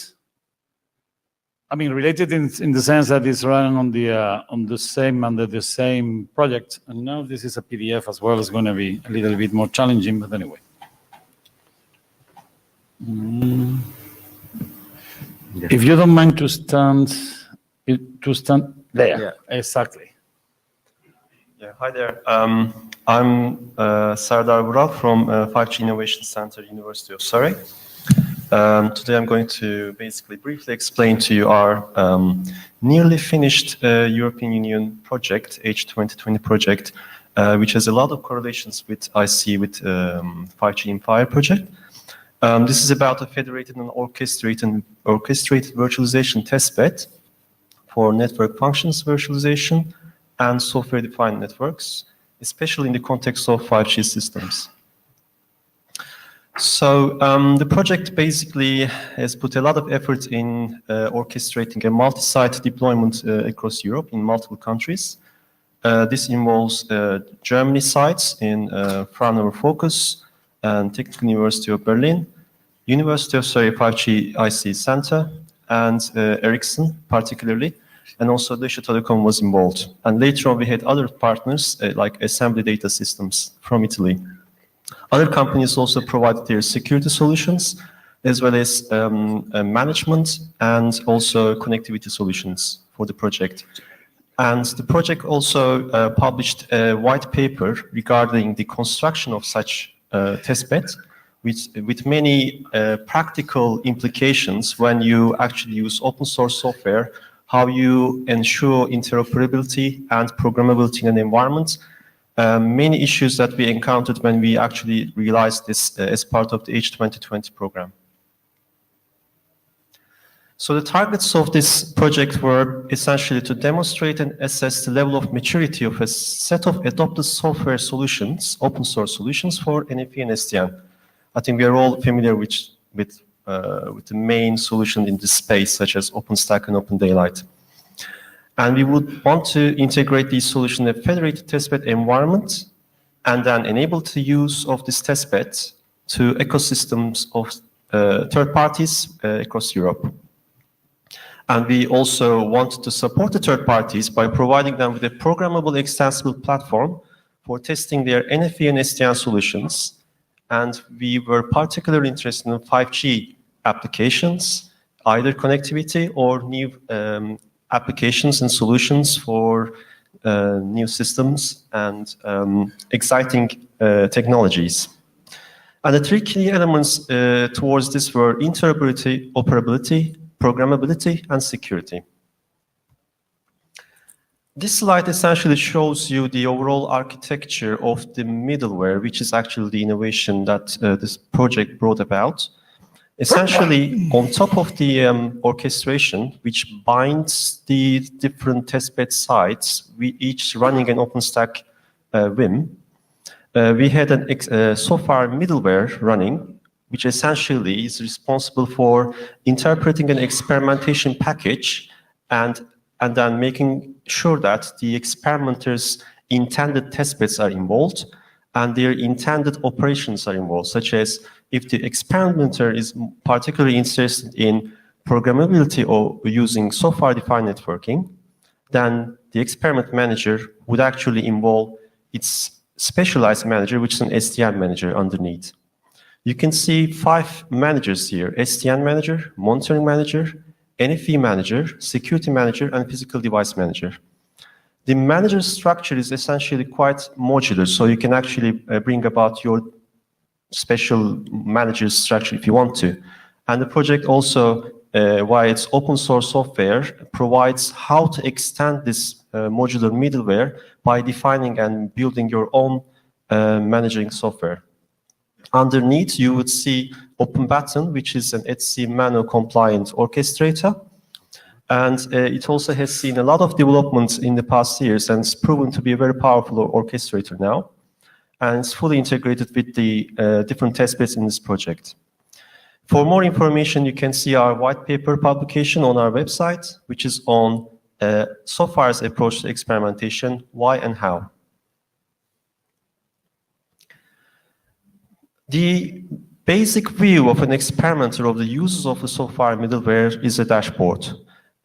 I mean, related in the sense that it's running under the same project. And now this is a PDF as well. It's going to be a little bit more challenging, but anyway. If you don't mind to stand there. Yeah. Exactly. Yeah, hi there. I'm Sardar Vural from 5G Innovation Center, University of Surrey. Today I'm going to basically briefly explain to you our nearly finished European Union project, H2020 project, which has a lot of correlations with 5G in Fire project. This is about a federated and orchestrated virtualization testbed for network functions virtualization and software-defined networks, especially in the context of 5G systems. So the project basically has put a lot of effort in orchestrating a multi-site deployment across Europe in multiple countries. This involves Germany sites in Fraunhofer Focus and Technical University of Berlin, University of Surrey 5G IC Center, and Ericsson particularly, and also Deutsche Telekom was involved. And later on we had other partners like Assembly Data Systems from Italy. Other companies also provided their security solutions, as well as management and also connectivity solutions for the project. And the project also published a white paper regarding the construction of such testbed, with many practical implications when you actually use open source software, how you ensure interoperability and programmability in an environment. Many issues that we encountered when we actually realized this as part of the H2020 program. So the targets of this project were essentially to demonstrate and assess the level of maturity of a set of adopted software solutions, open source solutions for NFV and SDN. I think we are all familiar with the main solution in this space, such as OpenStack and OpenDaylight. And we would want to integrate these solutions in a federated testbed environment and then enable the use of this testbed to ecosystems of third parties across Europe. And we also want to support the third parties by providing them with a programmable, extensible platform for testing their NFV and SDN solutions. And we were particularly interested in 5G applications, either connectivity or new applications and solutions for new systems and exciting technologies. And the three key elements towards this were interoperability, operability, programmability, and security. This slide essentially shows you the overall architecture of the middleware, which is actually the innovation that this project brought about. Essentially, on top of the orchestration, which binds the different testbed sites, we each running an OpenStack Vim, we had a software middleware running, which essentially is responsible for interpreting an experimentation package and then making sure that the experimenter's intended testbeds are involved and their intended operations are involved, such as if the experimenter is particularly interested in programmability or using software-defined networking, then the experiment manager would actually involve its specialized manager, which is an SDN manager underneath. You can see 5 managers here: SDN manager, monitoring manager, NFV manager, security manager, and physical device manager. The manager structure is essentially quite modular, so you can actually bring about your special manager structure if you want to. And the project also, via its open source software, provides how to extend this modular middleware by defining and building your own managing software. Underneath, you would see OpenButton, which is an HC Mano compliant orchestrator. And it also has seen a lot of developments in the past years and it's proven to be a very powerful orchestrator now. And it's fully integrated with the different testbeds in this project. For more information, you can see our white paper publication on our website, which is on Software's approach to experimentation, why and how. The basic view of an experimenter of the uses of the software middleware is a dashboard.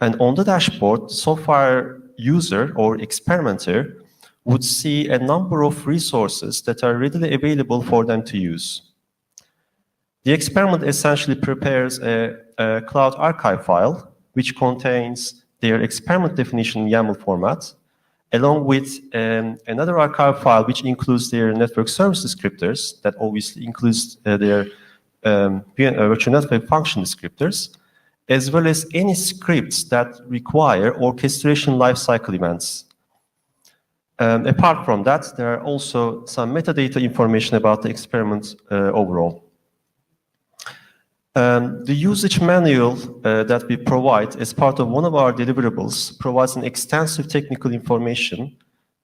And on the dashboard, the software user or experimenter would see a number of resources that are readily available for them to use. The experiment essentially prepares a cloud archive file, which contains their experiment definition in YAML format, along with another archive file which includes their network service descriptors, that obviously includes their virtual network function descriptors, as well as any scripts that require orchestration lifecycle events. Apart from that, there are also some metadata information about the experiment overall. The usage manual that we provide as part of one of our deliverables provides an extensive technical information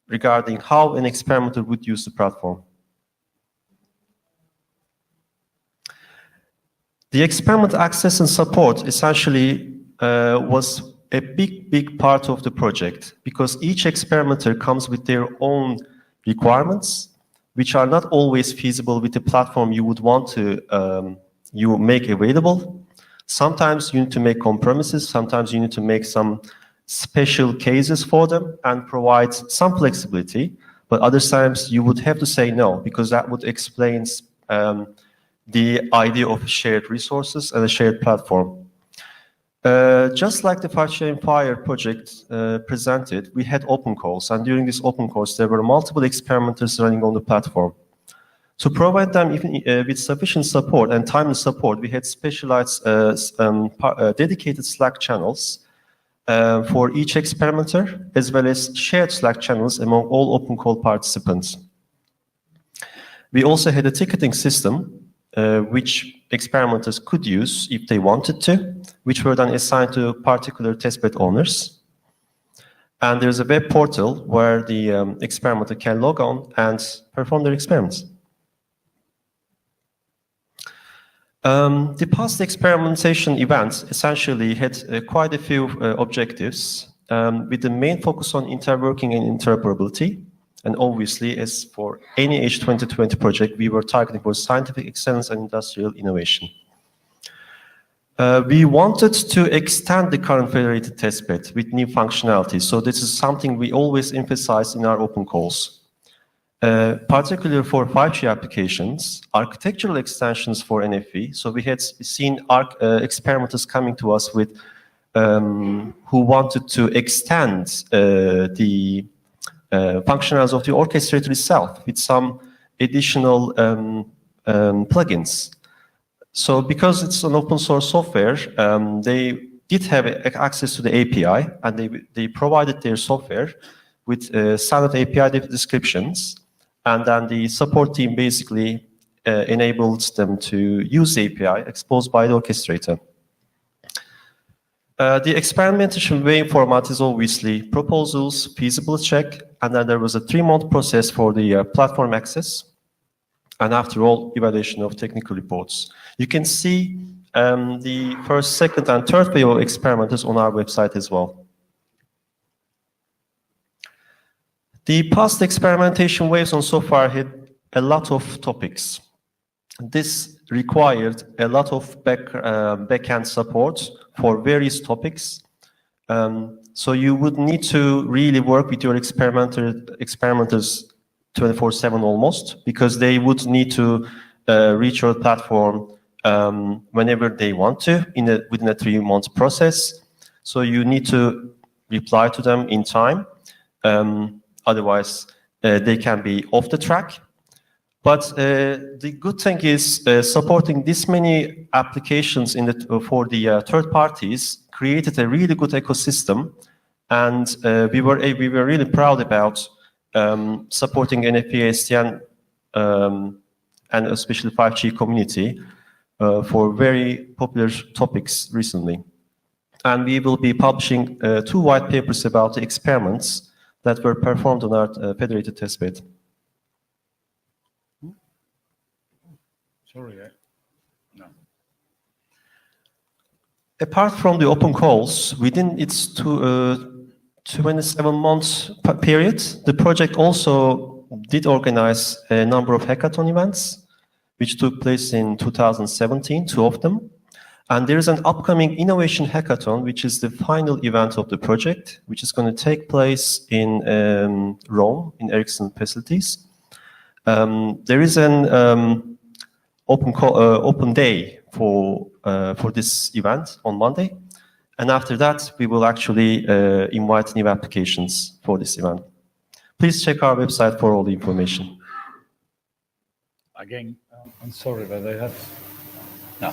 regarding how an experimenter would use the platform. The experiment access and support essentially was a big part of the project because each experimenter comes with their own requirements, which are not always feasible with the platform you would want to you make available. Sometimes you need to make compromises, sometimes you need to make some special cases for them and provide some flexibility, but other times you would have to say no, because that would explain the idea of shared resources and a shared platform. Just like the 5G Empire project presented, we had open calls, and during this open calls, there were multiple experimenters running on the platform. To provide them with sufficient support and timely support, we had specialized dedicated Slack channels for each experimenter, as well as shared Slack channels among all open call participants. We also had a ticketing system which experimenters could use if they wanted to, which were then assigned to particular testbed owners. And there's a web portal where the experimenter can log on and perform their experiments. The past experimentation events essentially had quite a few objectives, with the main focus on interworking and interoperability. And obviously, as for any H2020 project, we were targeting for scientific excellence and industrial innovation. We wanted to extend the current federated testbed with new functionalities. So this is something we always emphasize in our open calls. Particularly for 5G applications, architectural extensions for NFV. So we had seen experimenters coming to us with who wanted to extend the functionalities of the orchestrator itself with some additional plugins. So because it's an open source software, they did have access to the API, and they provided their software with standard API descriptions. And then the support team basically enabled them to use the API exposed by the orchestrator. The experimentation way format is obviously proposals, feasibility check, and then there was a 3-month process for the platform access, and after all, evaluation of technical reports. You can see the first, second, and third wave of experimenters on our website as well. The past experimentation waves on so far had a lot of topics. This required a lot of back-end support for various topics. So you would need to really work with your experimenters 24/7 almost, because they would need to reach your platform whenever they want to within a 3-month process. So you need to reply to them in time. Otherwise, they can be off the track. But the good thing is supporting this many applications for the third parties created a really good ecosystem, and we were really proud about supporting NFV ASTM and especially 5G community for very popular topics recently. And we will be publishing 2 white papers about the experiments that were performed on our federated testbed. Sorry, no. Apart from the open calls, within its 27-month period, the project also did organize a number of hackathon events, which took place in 2017, 2 of them. And there is an upcoming innovation hackathon, which is the final event of the project, which is going to take place in Rome, in Ericsson facilities. There is an open day for this event on Monday. And after that, we will actually invite new applications for this event. Please check our website for all the information. Again, I'm sorry, but I have... No.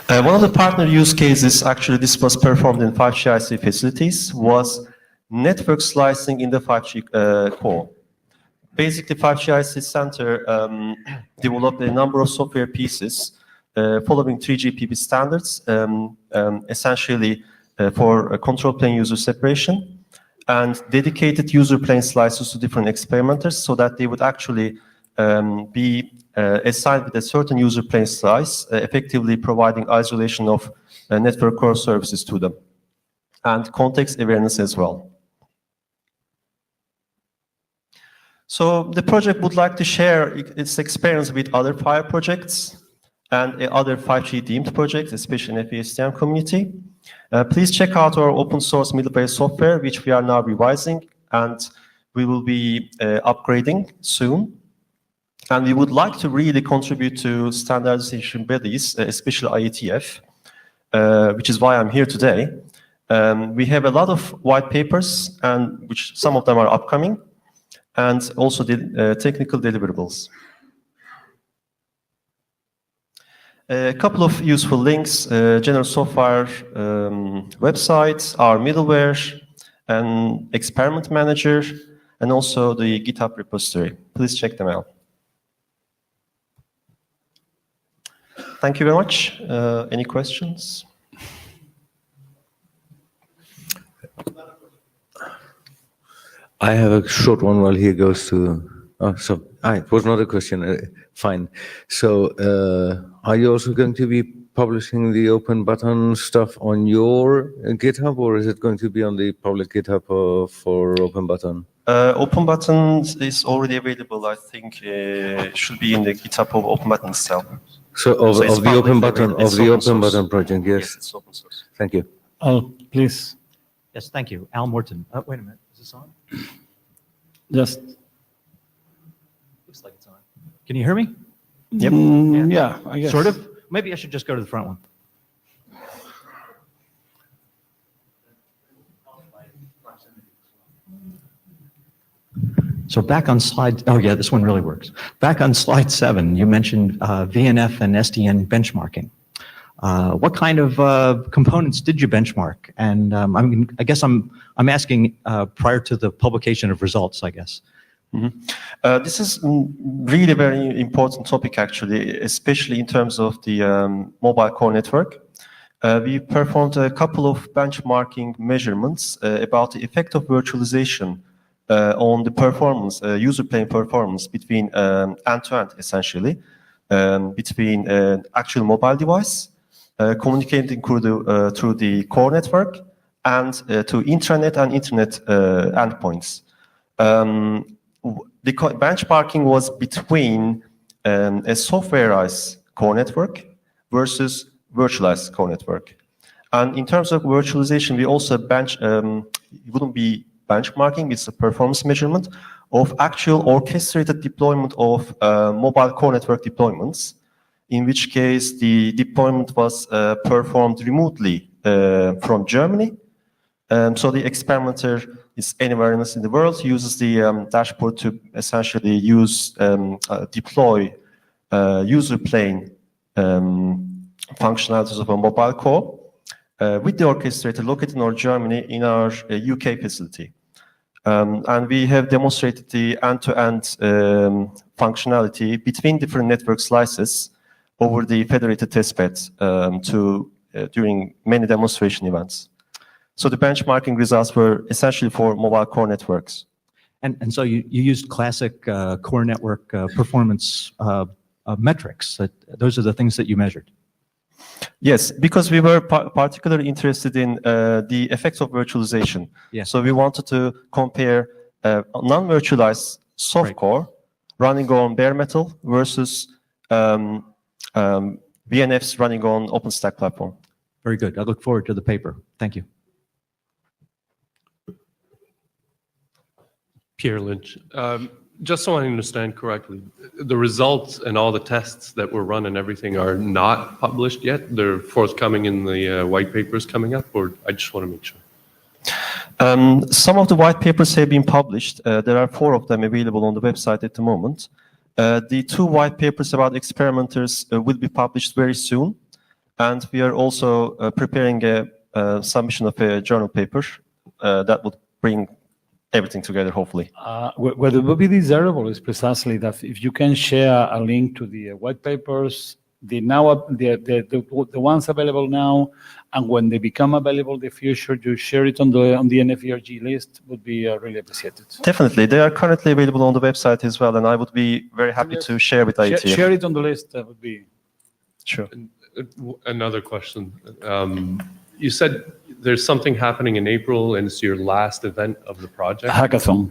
One of the partner use cases, actually this was performed in 5G IC facilities, was network slicing in the 5G core. Basically, 5G IC Center developed a number of software pieces following 3GPP standards, essentially for control plane user separation, and dedicated user plane slices to different experimenters so that they would actually be assigned with a certain user plane slice, effectively providing isolation of network core services to them, and context awareness as well. So the project would like to share its experience with other FIRE projects and other 5G deemed projects, especially in the FESTM community. Please check out our open source middleware software, which we are now revising, and we will be upgrading soon. And we would like to really contribute to standardization bodies, especially IETF, which is why I'm here today. We have a lot of white papers, and which some of them are upcoming, and also the technical deliverables. A couple of useful links, general software websites, our middleware, and experiment manager, and also the GitHub repository. Please check them out. Thank you very much. Any questions? I have a short one while he goes to. Oh, so it was not a question. Fine. So, are you also going to be publishing the open button stuff on your GitHub, or is it going to be on the public GitHub for open button? Open button is already available. I think it should be in the GitHub of open button itself. So of the open button project, yes. Yes, it's open source. Thank you. Oh, please, Yes, thank you. Al Morton. Wait a minute. Is this on? just. Looks like it's on. Can you hear me? Yep. Yeah, I guess. Sort of? Maybe I should just go to the front one. So back on slide, oh yeah, this one really works. Back on slide 7, you mentioned VNF and SDN benchmarking. What kind of components did you benchmark? And I guess I'm asking prior to the publication of results, I guess. Mm-hmm. This is really a very important topic, actually, especially in terms of the mobile core network. We performed a couple of benchmarking measurements about the effect of virtualization on the performance, user plane performance between end-to-end, essentially, between actual mobile device, communicating through the core network, and to intranet and internet endpoints. The benchmarking was between a softwareized core network versus virtualized core network. And in terms of virtualization, we also it wouldn't be benchmarking, it's a performance measurement of actual orchestrated deployment of mobile core network deployments, in which case the deployment was performed remotely from Germany. So the experimenter is anywhere in the world, uses the dashboard to essentially deploy user plane functionalities of a mobile core with the orchestrator located in Germany in our UK facility. And we have demonstrated the end-to-end functionality between different network slices over the federated testbed during many demonstration events. So the benchmarking results were essentially for mobile core networks. And so you used classic core network performance metrics. Those are the things that you measured. Yes, because we were particularly interested in the effects of virtualization. Yeah. So we wanted to compare non-virtualized soft core running on bare metal versus VNFs running on OpenStack platform. Very good. I look forward to the paper. Thank you. Pierre Lynch. Just so I understand correctly, the results and all the tests that were run and everything are not published yet? They're forthcoming in the white papers coming up, or I just want to make sure? Some of the white papers have been published. There are 4 of them available on the website at the moment. The 2 white papers about experimenters will be published very soon. And we are also preparing a submission of a journal paper that would bring everything together, hopefully. What would be desirable is precisely that if you can share a link to the white papers, the ones available now, and when they become available in the future, you share it on the NFVRG list, would be really appreciated. Definitely. They are currently available on the website as well, and I would be very happy to share with IETF. Share it on the list, that would be... Sure. Another question. You said there's something happening in April, and it's your last event of the project. Hackathon.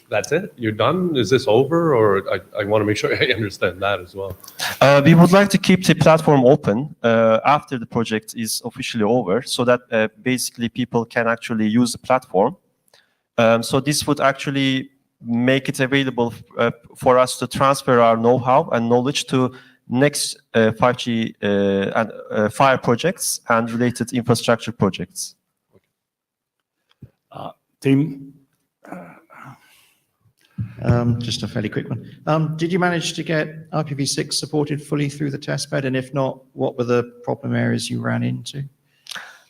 That's it? You're done? Is this over? Or I want to make sure I understand that as well. We would like to keep the platform open after the project is officially over, so that basically people can actually use the platform. So this would actually make it available for us to transfer our know-how and knowledge to next 5G and FIRE projects and related infrastructure projects. Tim, Just a fairly quick one. Did you manage to get IPv6 supported fully through the testbed? And if not, what were the problem areas you ran into?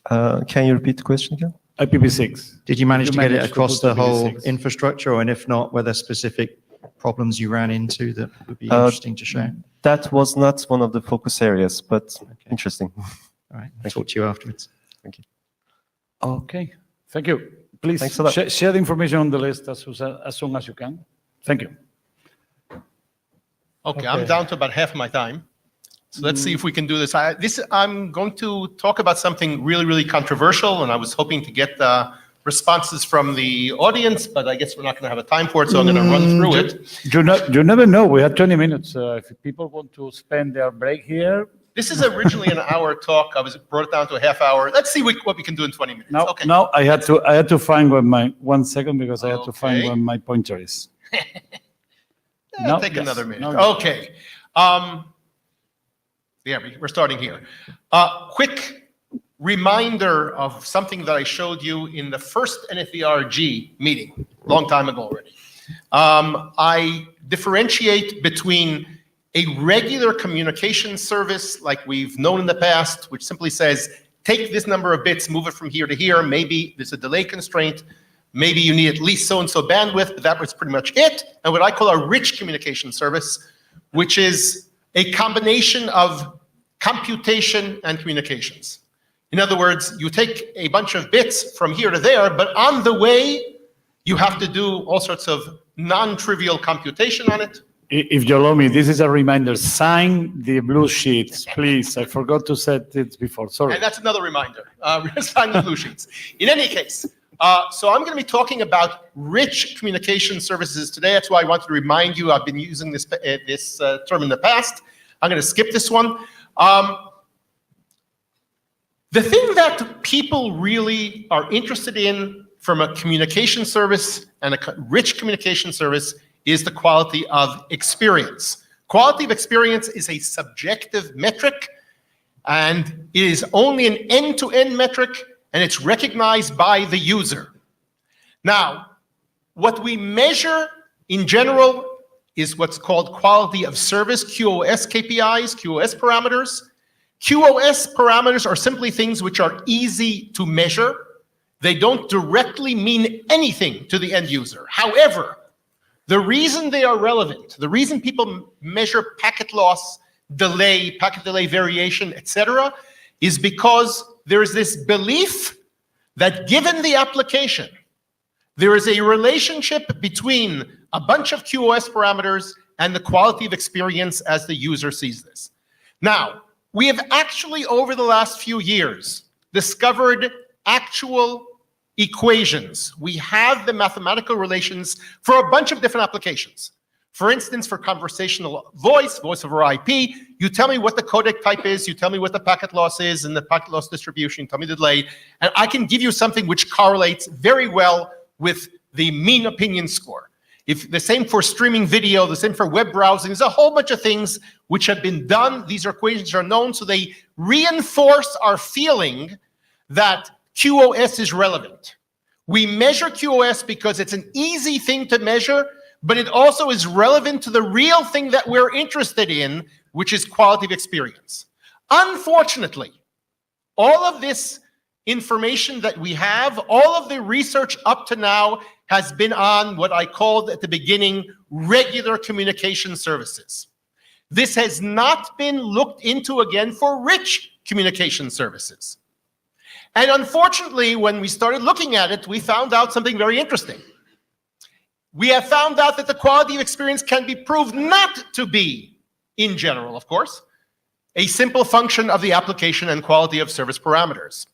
Can you repeat the question again? IPv6. Did you manage to get it manage to across put the whole IPv6? infrastructure? And if not, were there specific problems you ran into that would be interesting to share? That was not one of the focus areas, but interesting. All right, I'll talk to you afterwards. Thank you. Okay, thank you. Please Thanks a lot. share the information on the list as soon as you can. Thank you. Okay, I'm down to about half my time. So let's see if we can do this. I'm going to talk about something really, really controversial, and I was hoping to get responses from the audience, but I guess we're not going to have a time for it, so I'm going to run through it. You never know. We have 20 minutes. If people want to spend their break here. This is originally an hour talk. I brought it down to a half hour. Let's see what we can do in 20 minutes. No, Okay. no, I had to find where my 1 second because I had to find Okay. where my pointer is. Take yes. another minute. No, Okay. We're starting here. Quick reminder of something that I showed you in the first NFVRG meeting, long time ago already. I differentiate between a regular communication service like we've known in the past, which simply says, take this number of bits, move it from here to here. Maybe there's a delay constraint. Maybe you need at least so-and-so bandwidth, but that was pretty much it. And what I call a rich communication service, which is a combination of computation and communications. In other words, you take a bunch of bits from here to there, but on the way, you have to do all sorts of non-trivial computation on it. If you allow me, this is a reminder. Sign the blue sheets, please. I forgot to set it before. Sorry. And that's another reminder. Sign the blue sheets. In any case, so I'm going to be talking about rich communication services today. That's why I wanted to remind you. I've been using this term in the past. I'm going to skip this one. The thing that people really are interested in from a communication service and a rich communication service is the quality of experience. Quality of experience is a subjective metric, and it is only an end-to-end metric, and it's recognized by the user. Now, what we measure in general is what's called quality of service, QoS KPIs, QoS parameters. QoS parameters are simply things which are easy to measure. They don't directly mean anything to the end user. However, the reason they are relevant, the reason people measure packet loss, packet delay variation, etc., is because there is this belief that given the application, there is a relationship between a bunch of QoS parameters and the quality of experience as the user sees this. Now, we have actually, over the last few years, discovered actual equations. We have the mathematical relations for a bunch of different applications. For instance, for conversational voice over IP, you tell me what the codec type is, you tell me what the packet loss is, and the packet loss distribution, tell me the delay, and I can give you something which correlates very well with the mean opinion score. If the same for streaming video, the same for web browsing, there's a whole bunch of things which have been done. These equations are known, so they reinforce our feeling that QoS is relevant. We measure QoS because it's an easy thing to measure, but it also is relevant to the real thing that we're interested in, which is quality of experience. Unfortunately, all of this information that we have, all of the research up to now has been on what I called at the beginning regular communication services. This has not been looked into again for rich communication services. And unfortunately, when we started looking at it, we found out something very interesting. We have found out that the quality of experience can be proved not to be, in general, of course, a simple function of the application and quality of service parameters.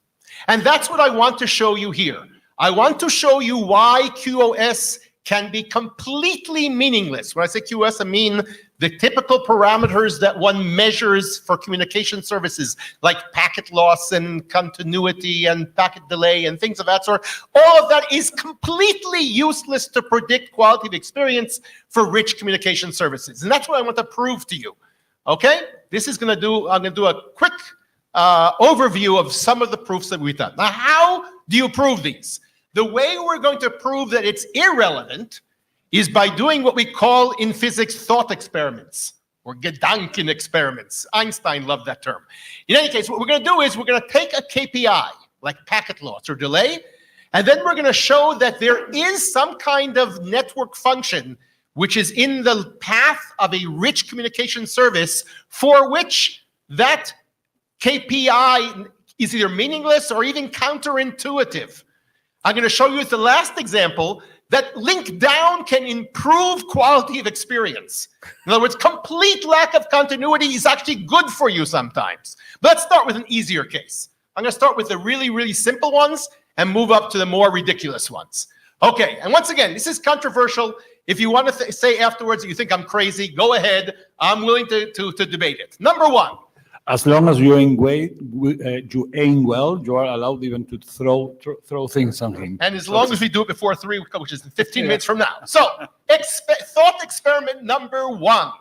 And that's what I want to show you here. I want to show you why QoS can be completely meaningless. When I say QoS, I mean the typical parameters that one measures for communication services, like packet loss and continuity and packet delay and things of that sort. All of that is completely useless to predict quality of experience for rich communication services. And that's what I want to prove to you. Okay? I'm going to do a quick overview of some of the proofs that we've done. Now, how do you prove these? The way we're going to prove that it's irrelevant is by doing what we call in physics thought experiments, or Gedanken experiments. Einstein loved that term. In any case, what we're going to do is we're going to take a KPI, like packet loss or delay, and then we're going to show that there is some kind of network function which is in the path of a rich communication service for which that KPI is either meaningless or even counterintuitive. I'm going to show you as the last example that link down can improve quality of experience. In other words, complete lack of continuity is actually good for you sometimes. But let's start with an easier case. I'm going to start with the really, really simple ones and move up to the more ridiculous ones. Okay, and once again, this is controversial. If you want to say afterwards that you think I'm crazy, go ahead. I'm willing to debate it. Number one. As long as you aim well, you are allowed even to throw things on him. And as long as we do it before 3, which is 15 minutes from now. So, thought experiment number one.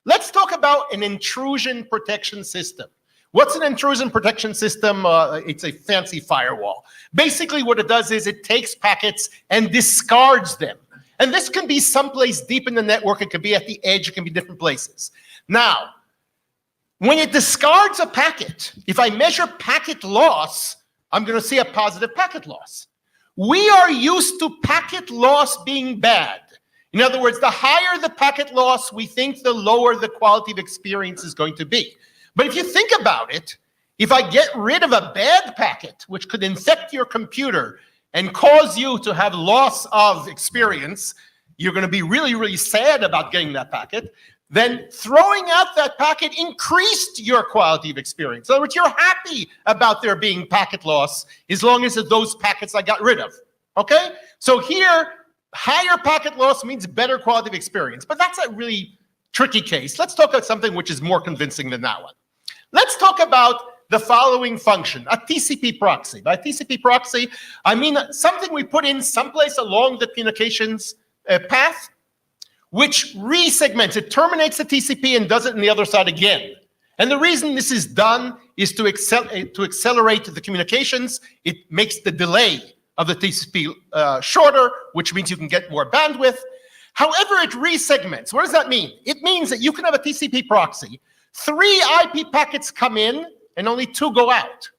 Let's talk about an intrusion protection system. What's an intrusion protection system? It's a fancy firewall. Basically, what it does is it takes packets and discards them. And this can be someplace deep in the network. It can be at the edge. It can be different places. Now, when it discards a packet, if I measure packet loss, I'm going to see a positive packet loss. We are used to packet loss being bad. In other words, the higher the packet loss, we think the lower the quality of experience is going to be. But if you think about it, if I get rid of a bad packet, which could infect your computer and cause you to have loss of experience, you're going to be really, really sad about getting that packet, then throwing out that packet increased your quality of experience. In other words, you're happy about there being packet loss as long as it's those packets I got rid of. Okay? So here, higher packet loss means better quality of experience. But that's a really tricky case. Let's talk about something which is more convincing than that one. Let's talk about the following function, a TCP proxy. By TCP proxy, I mean something we put in someplace along the communications path, which resegments. It terminates the TCP and does it on the other side again. And the reason this is done is to accelerate the communications. It makes the delay of the TCP shorter, which means you can get more bandwidth. However, it resegments. What does that mean? It means that you can have a TCP proxy. 3 IP packets come in and only 2 go out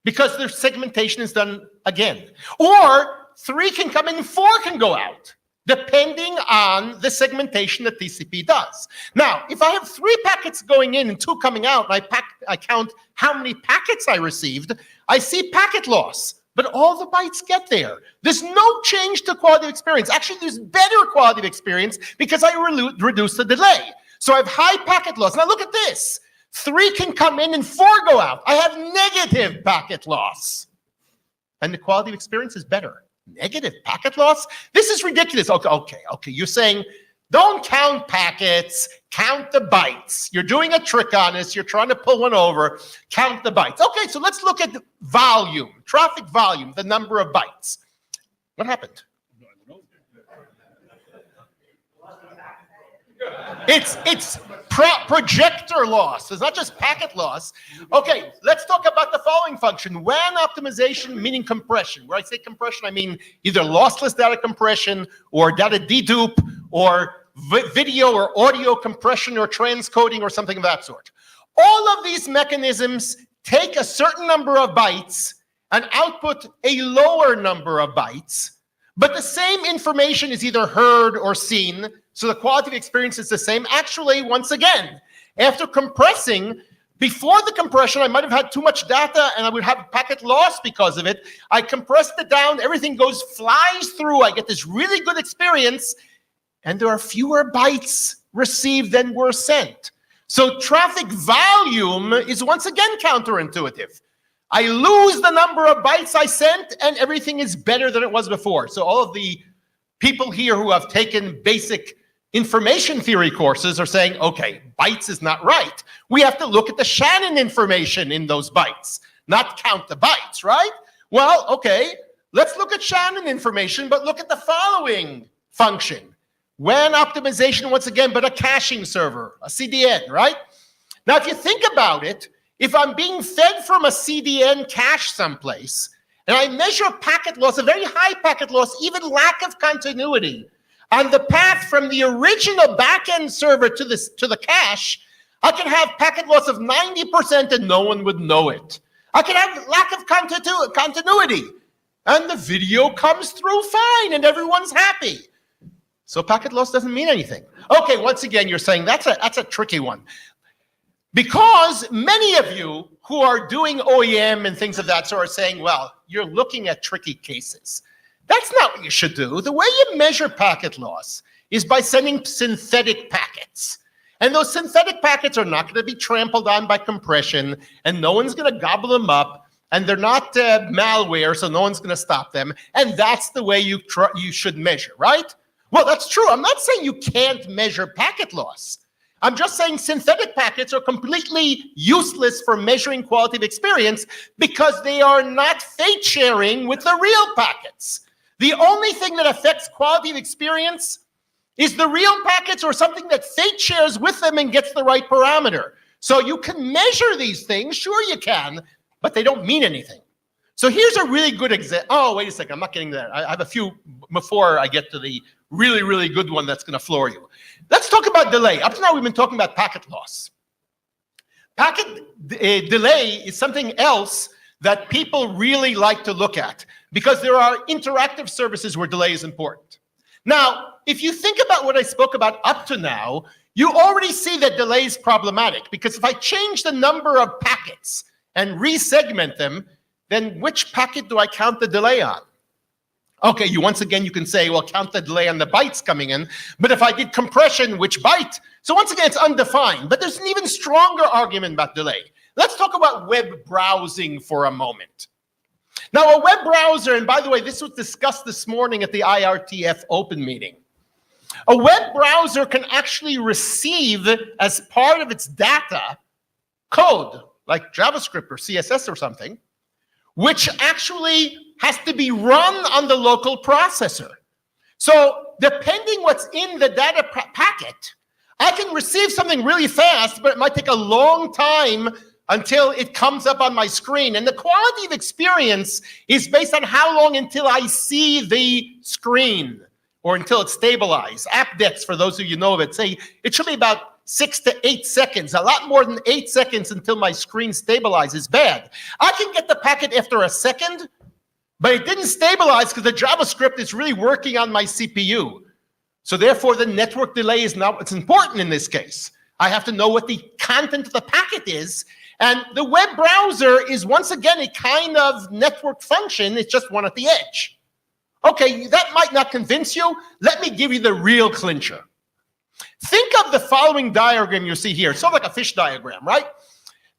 because their segmentation is done again. Or 3 can come in and 4 can go out, depending on the segmentation that TCP does. Now, if I have 3 packets going in and 2 coming out, and I count how many packets I received, I see packet loss. But all the bytes get there. There's no change to quality of experience. Actually, there's better quality of experience because I reduce the delay. So I have high packet loss. Now look at this. 3 can come in and 4 go out. I have negative packet loss. And the quality of experience is better. Negative packet loss? This is ridiculous. Okay. You're saying, don't count packets, count the bytes. You're doing a trick on us. You're trying to pull one over. Count the bytes. Okay, so let's look at the volume, traffic volume, the number of bytes. What happened? It's projector loss. It's not just packet loss. Okay, let's talk about the following function. WAN optimization, meaning compression. Where I say compression, I mean either lossless data compression or data dedupe or video or audio compression or transcoding or something of that sort. All of these mechanisms take a certain number of bytes and output a lower number of bytes, but the same information is either heard or seen, so the quality of experience is the same. Actually, once again, after compressing, before the compression, I might have had too much data and I would have packet loss because of it. I compressed it down, everything flies through, I get this really good experience, and there are fewer bytes received than were sent. So traffic volume is once again counterintuitive. I lose the number of bytes I sent, and everything is better than it was before. So all of the people here who have taken basic information theory courses are saying, okay, bytes is not right. We have to look at the Shannon information in those bytes, not count the bytes, right? Well, okay, let's look at Shannon information, but look at the following function. WAN optimization, once again, but a caching server, a CDN, right? Now, if you think about it, if I'm being fed from a CDN cache someplace, and I measure packet loss, a very high packet loss, even lack of continuity, on the path from the original backend server to the cache, I can have packet loss of 90% and no one would know it. I can have lack of continuity, and the video comes through fine and everyone's happy. So packet loss doesn't mean anything. Okay, once again, you're saying that's a tricky one. Because many of you who are doing OEM and things of that sort are saying, well, you're looking at tricky cases. That's not what you should do. The way you measure packet loss is by sending synthetic packets. And those synthetic packets are not going to be trampled on by compression, and no one's going to gobble them up, and they're not malware, so no one's going to stop them. And that's the way you should measure, right? Well, that's true. I'm not saying you can't measure packet loss. I'm just saying synthetic packets are completely useless for measuring quality of experience because they are not fate sharing with the real packets. The only thing that affects quality of experience is the real packets or something that fate shares with them and gets the right parameter. So you can measure these things, sure you can, but they don't mean anything. So here's a really good example. Oh, wait a second, I'm not getting there. I have a few before I get to the really, really good one that's going to floor you. Let's talk about delay. Up to now, we've been talking about packet loss. Packet delay is something else that people really like to look at because there are interactive services where delay is important. Now, if you think about what I spoke about up to now, you already see that delay is problematic because if I change the number of packets and resegment them, then which packet do I count the delay on? Okay, once again, you can say, well, count the delay on the bytes coming in. But if I did compression, which byte? So once again, it's undefined. But there's an even stronger argument about delay. Let's talk about web browsing for a moment. Now, a web browser, and by the way, this was discussed this morning at the IETF open meeting. A web browser can actually receive, as part of its data, code, like JavaScript or CSS or something, which actually has to be run on the local processor. So depending what's in the data packet, I can receive something really fast, but it might take a long time until it comes up on my screen. And the quality of experience is based on how long until I see the screen or until it's stabilized. App decks, for those of you know of it, say it should be about 6 to 8 seconds. A lot more than 8 seconds until my screen stabilizes bad. I can get the packet after a second, but it didn't stabilize because the JavaScript is really working on my CPU. So therefore, the network delay is not what's important in this case. I have to know what the content of the packet is. And the web browser is, once again, a kind of network function. It's just one at the edge. Okay, that might not convince you. Let me give you the real clincher. Think of the following diagram you see here. It's sort of like a fish diagram, right?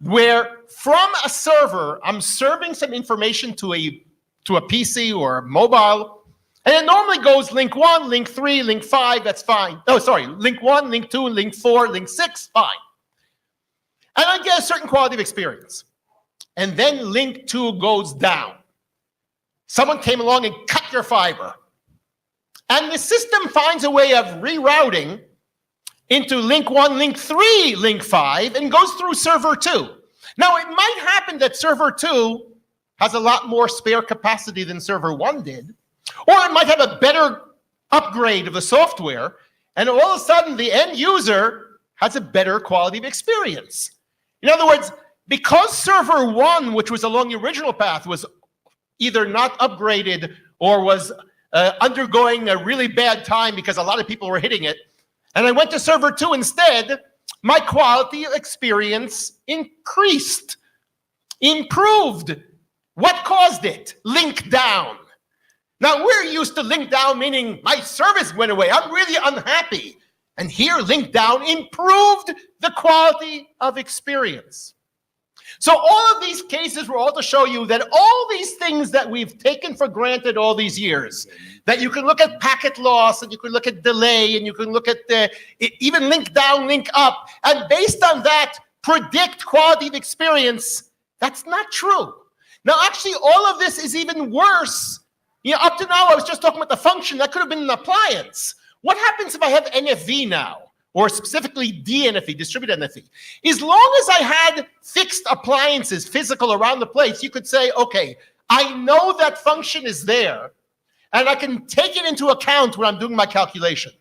Where from a server, I'm serving some information to a PC or a mobile, and it normally goes link 1, link 3, link 5, that's fine. Oh, sorry, link 1, link 2, link 4, link 6, fine. And I get a certain quality of experience. And then link 2 goes down. Someone came along and cut your fiber. And the system finds a way of rerouting into link 1, link 3, link 5, and goes through server 2. Now, it might happen that server 2 has a lot more spare capacity than server 1 did, or it might have a better upgrade of the software, and all of a sudden the end user has a better quality of experience. In other words, because server 1, which was along the original path, was either not upgraded or was undergoing a really bad time because a lot of people were hitting it, and I went to server 2 instead, my quality of experience increased, improved. What caused it? Link down. Now, we're used to link down meaning my service went away. I'm really unhappy. And here, link down improved the quality of experience. So all of these cases were all to show you that all these things that we've taken for granted all these years, that you can look at packet loss, and you can look at delay, and you can look at even link down, link up, and based on that, predict quality of experience, that's not true. Now, actually, all of this is even worse. Up to now, I was just talking about the function. That could have been an appliance. What happens if I have NFV now? Or specifically DNFV, distributed NFV. As long as I had fixed appliances, physical around the place, you could say, okay, I know that function is there, and I can take it into account when I'm doing my calculation.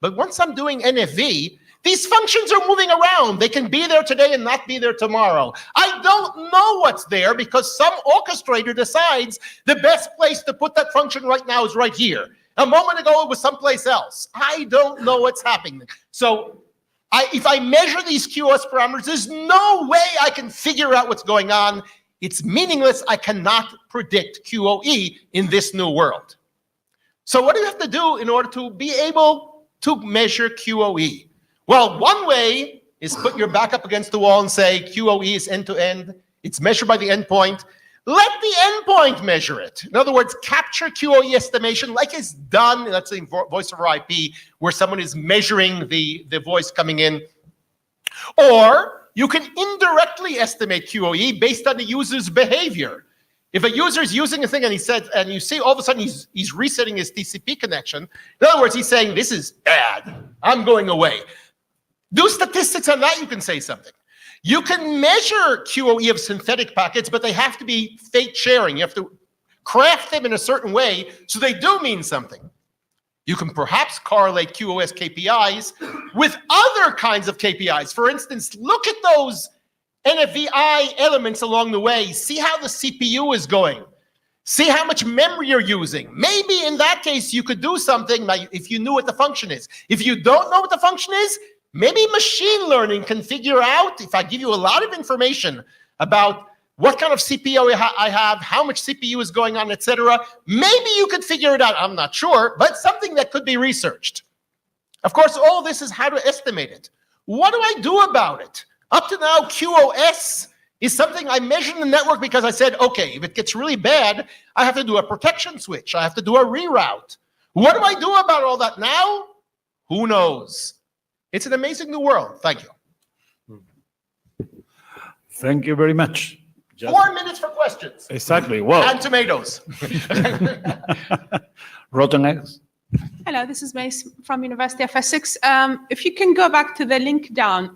But once I'm doing NFV, these functions are moving around. They can be there today and not be there tomorrow. I don't know what's there because some orchestrator decides the best place to put that function right now is right here. A moment ago, it was someplace else. I don't know what's happening. So if I measure these QoS parameters, there's no way I can figure out what's going on. It's meaningless. I cannot predict QoE in this new world. So what do you have to do in order to be able to measure QoE? Well, one way is put your back up against the wall and say QoE is end-to-end. It's measured by the endpoint. Let the endpoint measure it. In other words, capture QoE estimation like it's done, let's say, in voice over IP, where someone is measuring the voice coming in. Or you can indirectly estimate QoE based on the user's behavior. If a user is using a thing and you see all of a sudden he's resetting his TCP connection, in other words, he's saying, this is bad, I'm going away. Do statistics on that, you can say something. You can measure QoE of synthetic packets, but they have to be fate sharing. You have to craft them in a certain way so they do mean something. You can perhaps correlate QoS KPIs with other kinds of KPIs. For instance, look at those NFVI elements along the way. See how the CPU is going. See how much memory you're using. Maybe in that case, you could do something if you knew what the function is. If you don't know what the function is, maybe machine learning can figure out, if I give you a lot of information about what kind of CPU I have, how much CPU is going on, etc., maybe you could figure it out. I'm not sure, but something that could be researched. Of course, all this is how to estimate it. What do I do about it? Up to now, QoS is something I measure in the network because I said, okay, if it gets really bad, I have to do a protection switch. I have to do a reroute. What do I do about all that now? Who knows? It's an amazing new world. Thank you. Thank you very much. 4 minutes for questions. Exactly. Well. And tomatoes. Rotten eggs. Hello, this is Mace from University of Essex. If you can go back to the link down,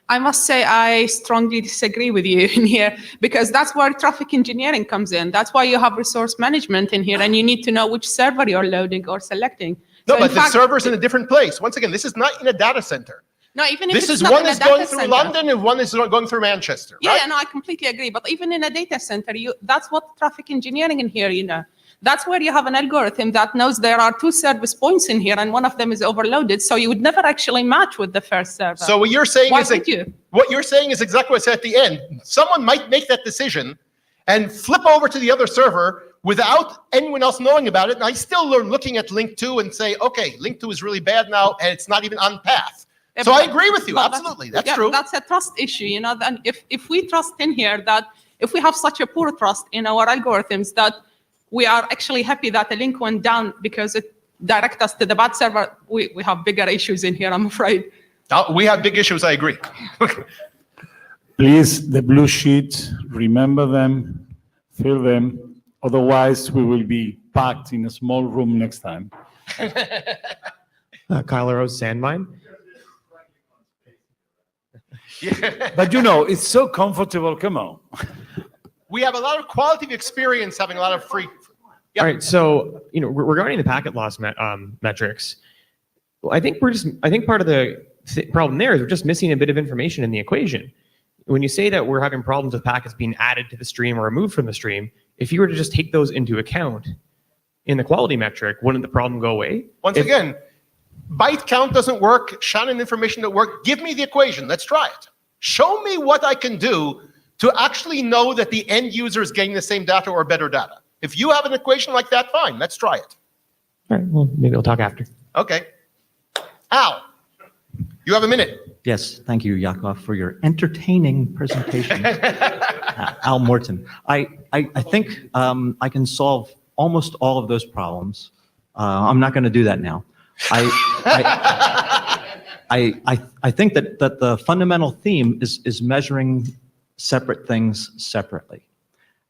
I must say I strongly disagree with you in here because that's where traffic engineering comes in. That's why you have resource management in here and you need to know which server you're loading or selecting. No, So but in the fact, server's in a different place. Once again, this is not in a data center. No, even if This it's is not one in a is going data through center. London and one is going through Manchester. Yeah, right? yeah, no, I completely agree. But even in a data center, that's what traffic engineering in here, That's where you have an algorithm that knows there are 2 service points in here and one of them is overloaded. So you would never actually match with the first server. So what you're saying Why is would you? what you're saying is exactly what I said at the end. Someone might make that decision and flip over to the other server without anyone else knowing about it. And I still learn looking at link 2 and say, okay, link 2 is really bad now and it's not even on path. So I agree with you. Absolutely. That's true. That's a trust issue, Then if we trust in here that if we have such a poor trust in our algorithms that we are actually happy that the link went down because it directs us to the bad server, we have bigger issues in here, I'm afraid. We have big issues. I agree. Please, the blue sheets, remember them, fill them. Otherwise, we will be packed in a small room next time. Kyle Rose, Sandmine. But it's so comfortable. Come on. We have a lot of quality of experience having a lot of free. Yep. All right. So, regarding the packet loss metrics, I think part of the problem there is we're just missing a bit of information in the equation. When you say that we're having problems with packets being added to the stream or removed from the stream, if you were to just take those into account in the quality metric, wouldn't the problem go away? Once again, byte count doesn't work. Shannon information doesn't work. Give me the equation. Let's try it. Show me what I can do to actually know that the end user is getting the same data or better data. If you have an equation like that, fine. Let's try it. All right. Well, maybe we'll talk after. Okay. Al, you have a minute. Yes, thank you, Yakov, for your entertaining presentation. Al Morton. I think I can solve almost all of those problems. I'm not going to do that now. I think that the fundamental theme is measuring separate things separately.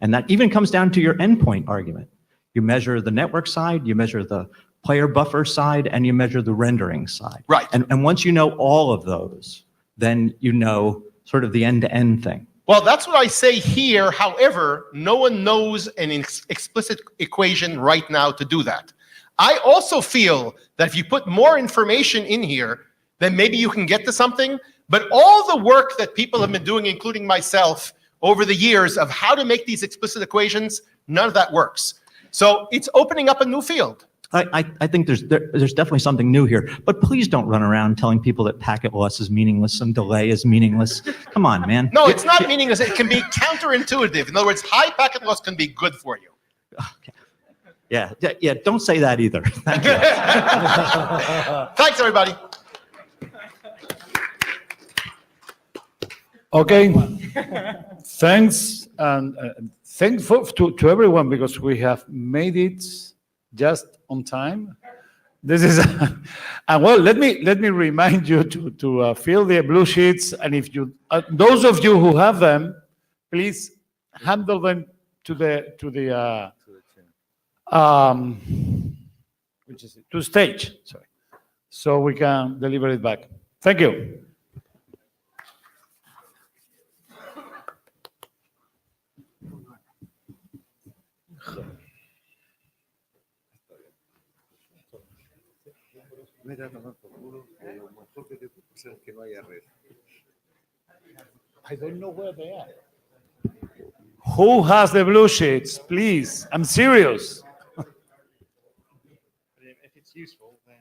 And that even comes down to your endpoint argument. You measure the network side, you measure the player buffer side, and you measure the rendering side. Right. And once you know all of those, then you know sort of the end-to-end thing. Well, that's what I say here. However, no one knows an explicit equation right now to do that. I also feel that if you put more information in here, then maybe you can get to something. But all the work that people have been doing, including myself, over the years of how to make these explicit equations, none of that works. So it's opening up a new field. I think there's definitely something new here, but please don't run around telling people that packet loss is meaningless and delay is meaningless. Come on, man. No, it's not meaningless. It can be counterintuitive. In other words, high packet loss can be good for you. Okay. Yeah, don't say that either. Thank you. Thanks, everybody. Okay. Thanks, and thanks to everyone, because we have made it just on time. This is, and well, let me remind you to fill the blue sheets, and if you, those of you who have them, please handle them to the stage, sorry, so we can deliver it back. Thank you. I don't know where they are. Who has the blue sheets, please? I'm serious. If it's useful, then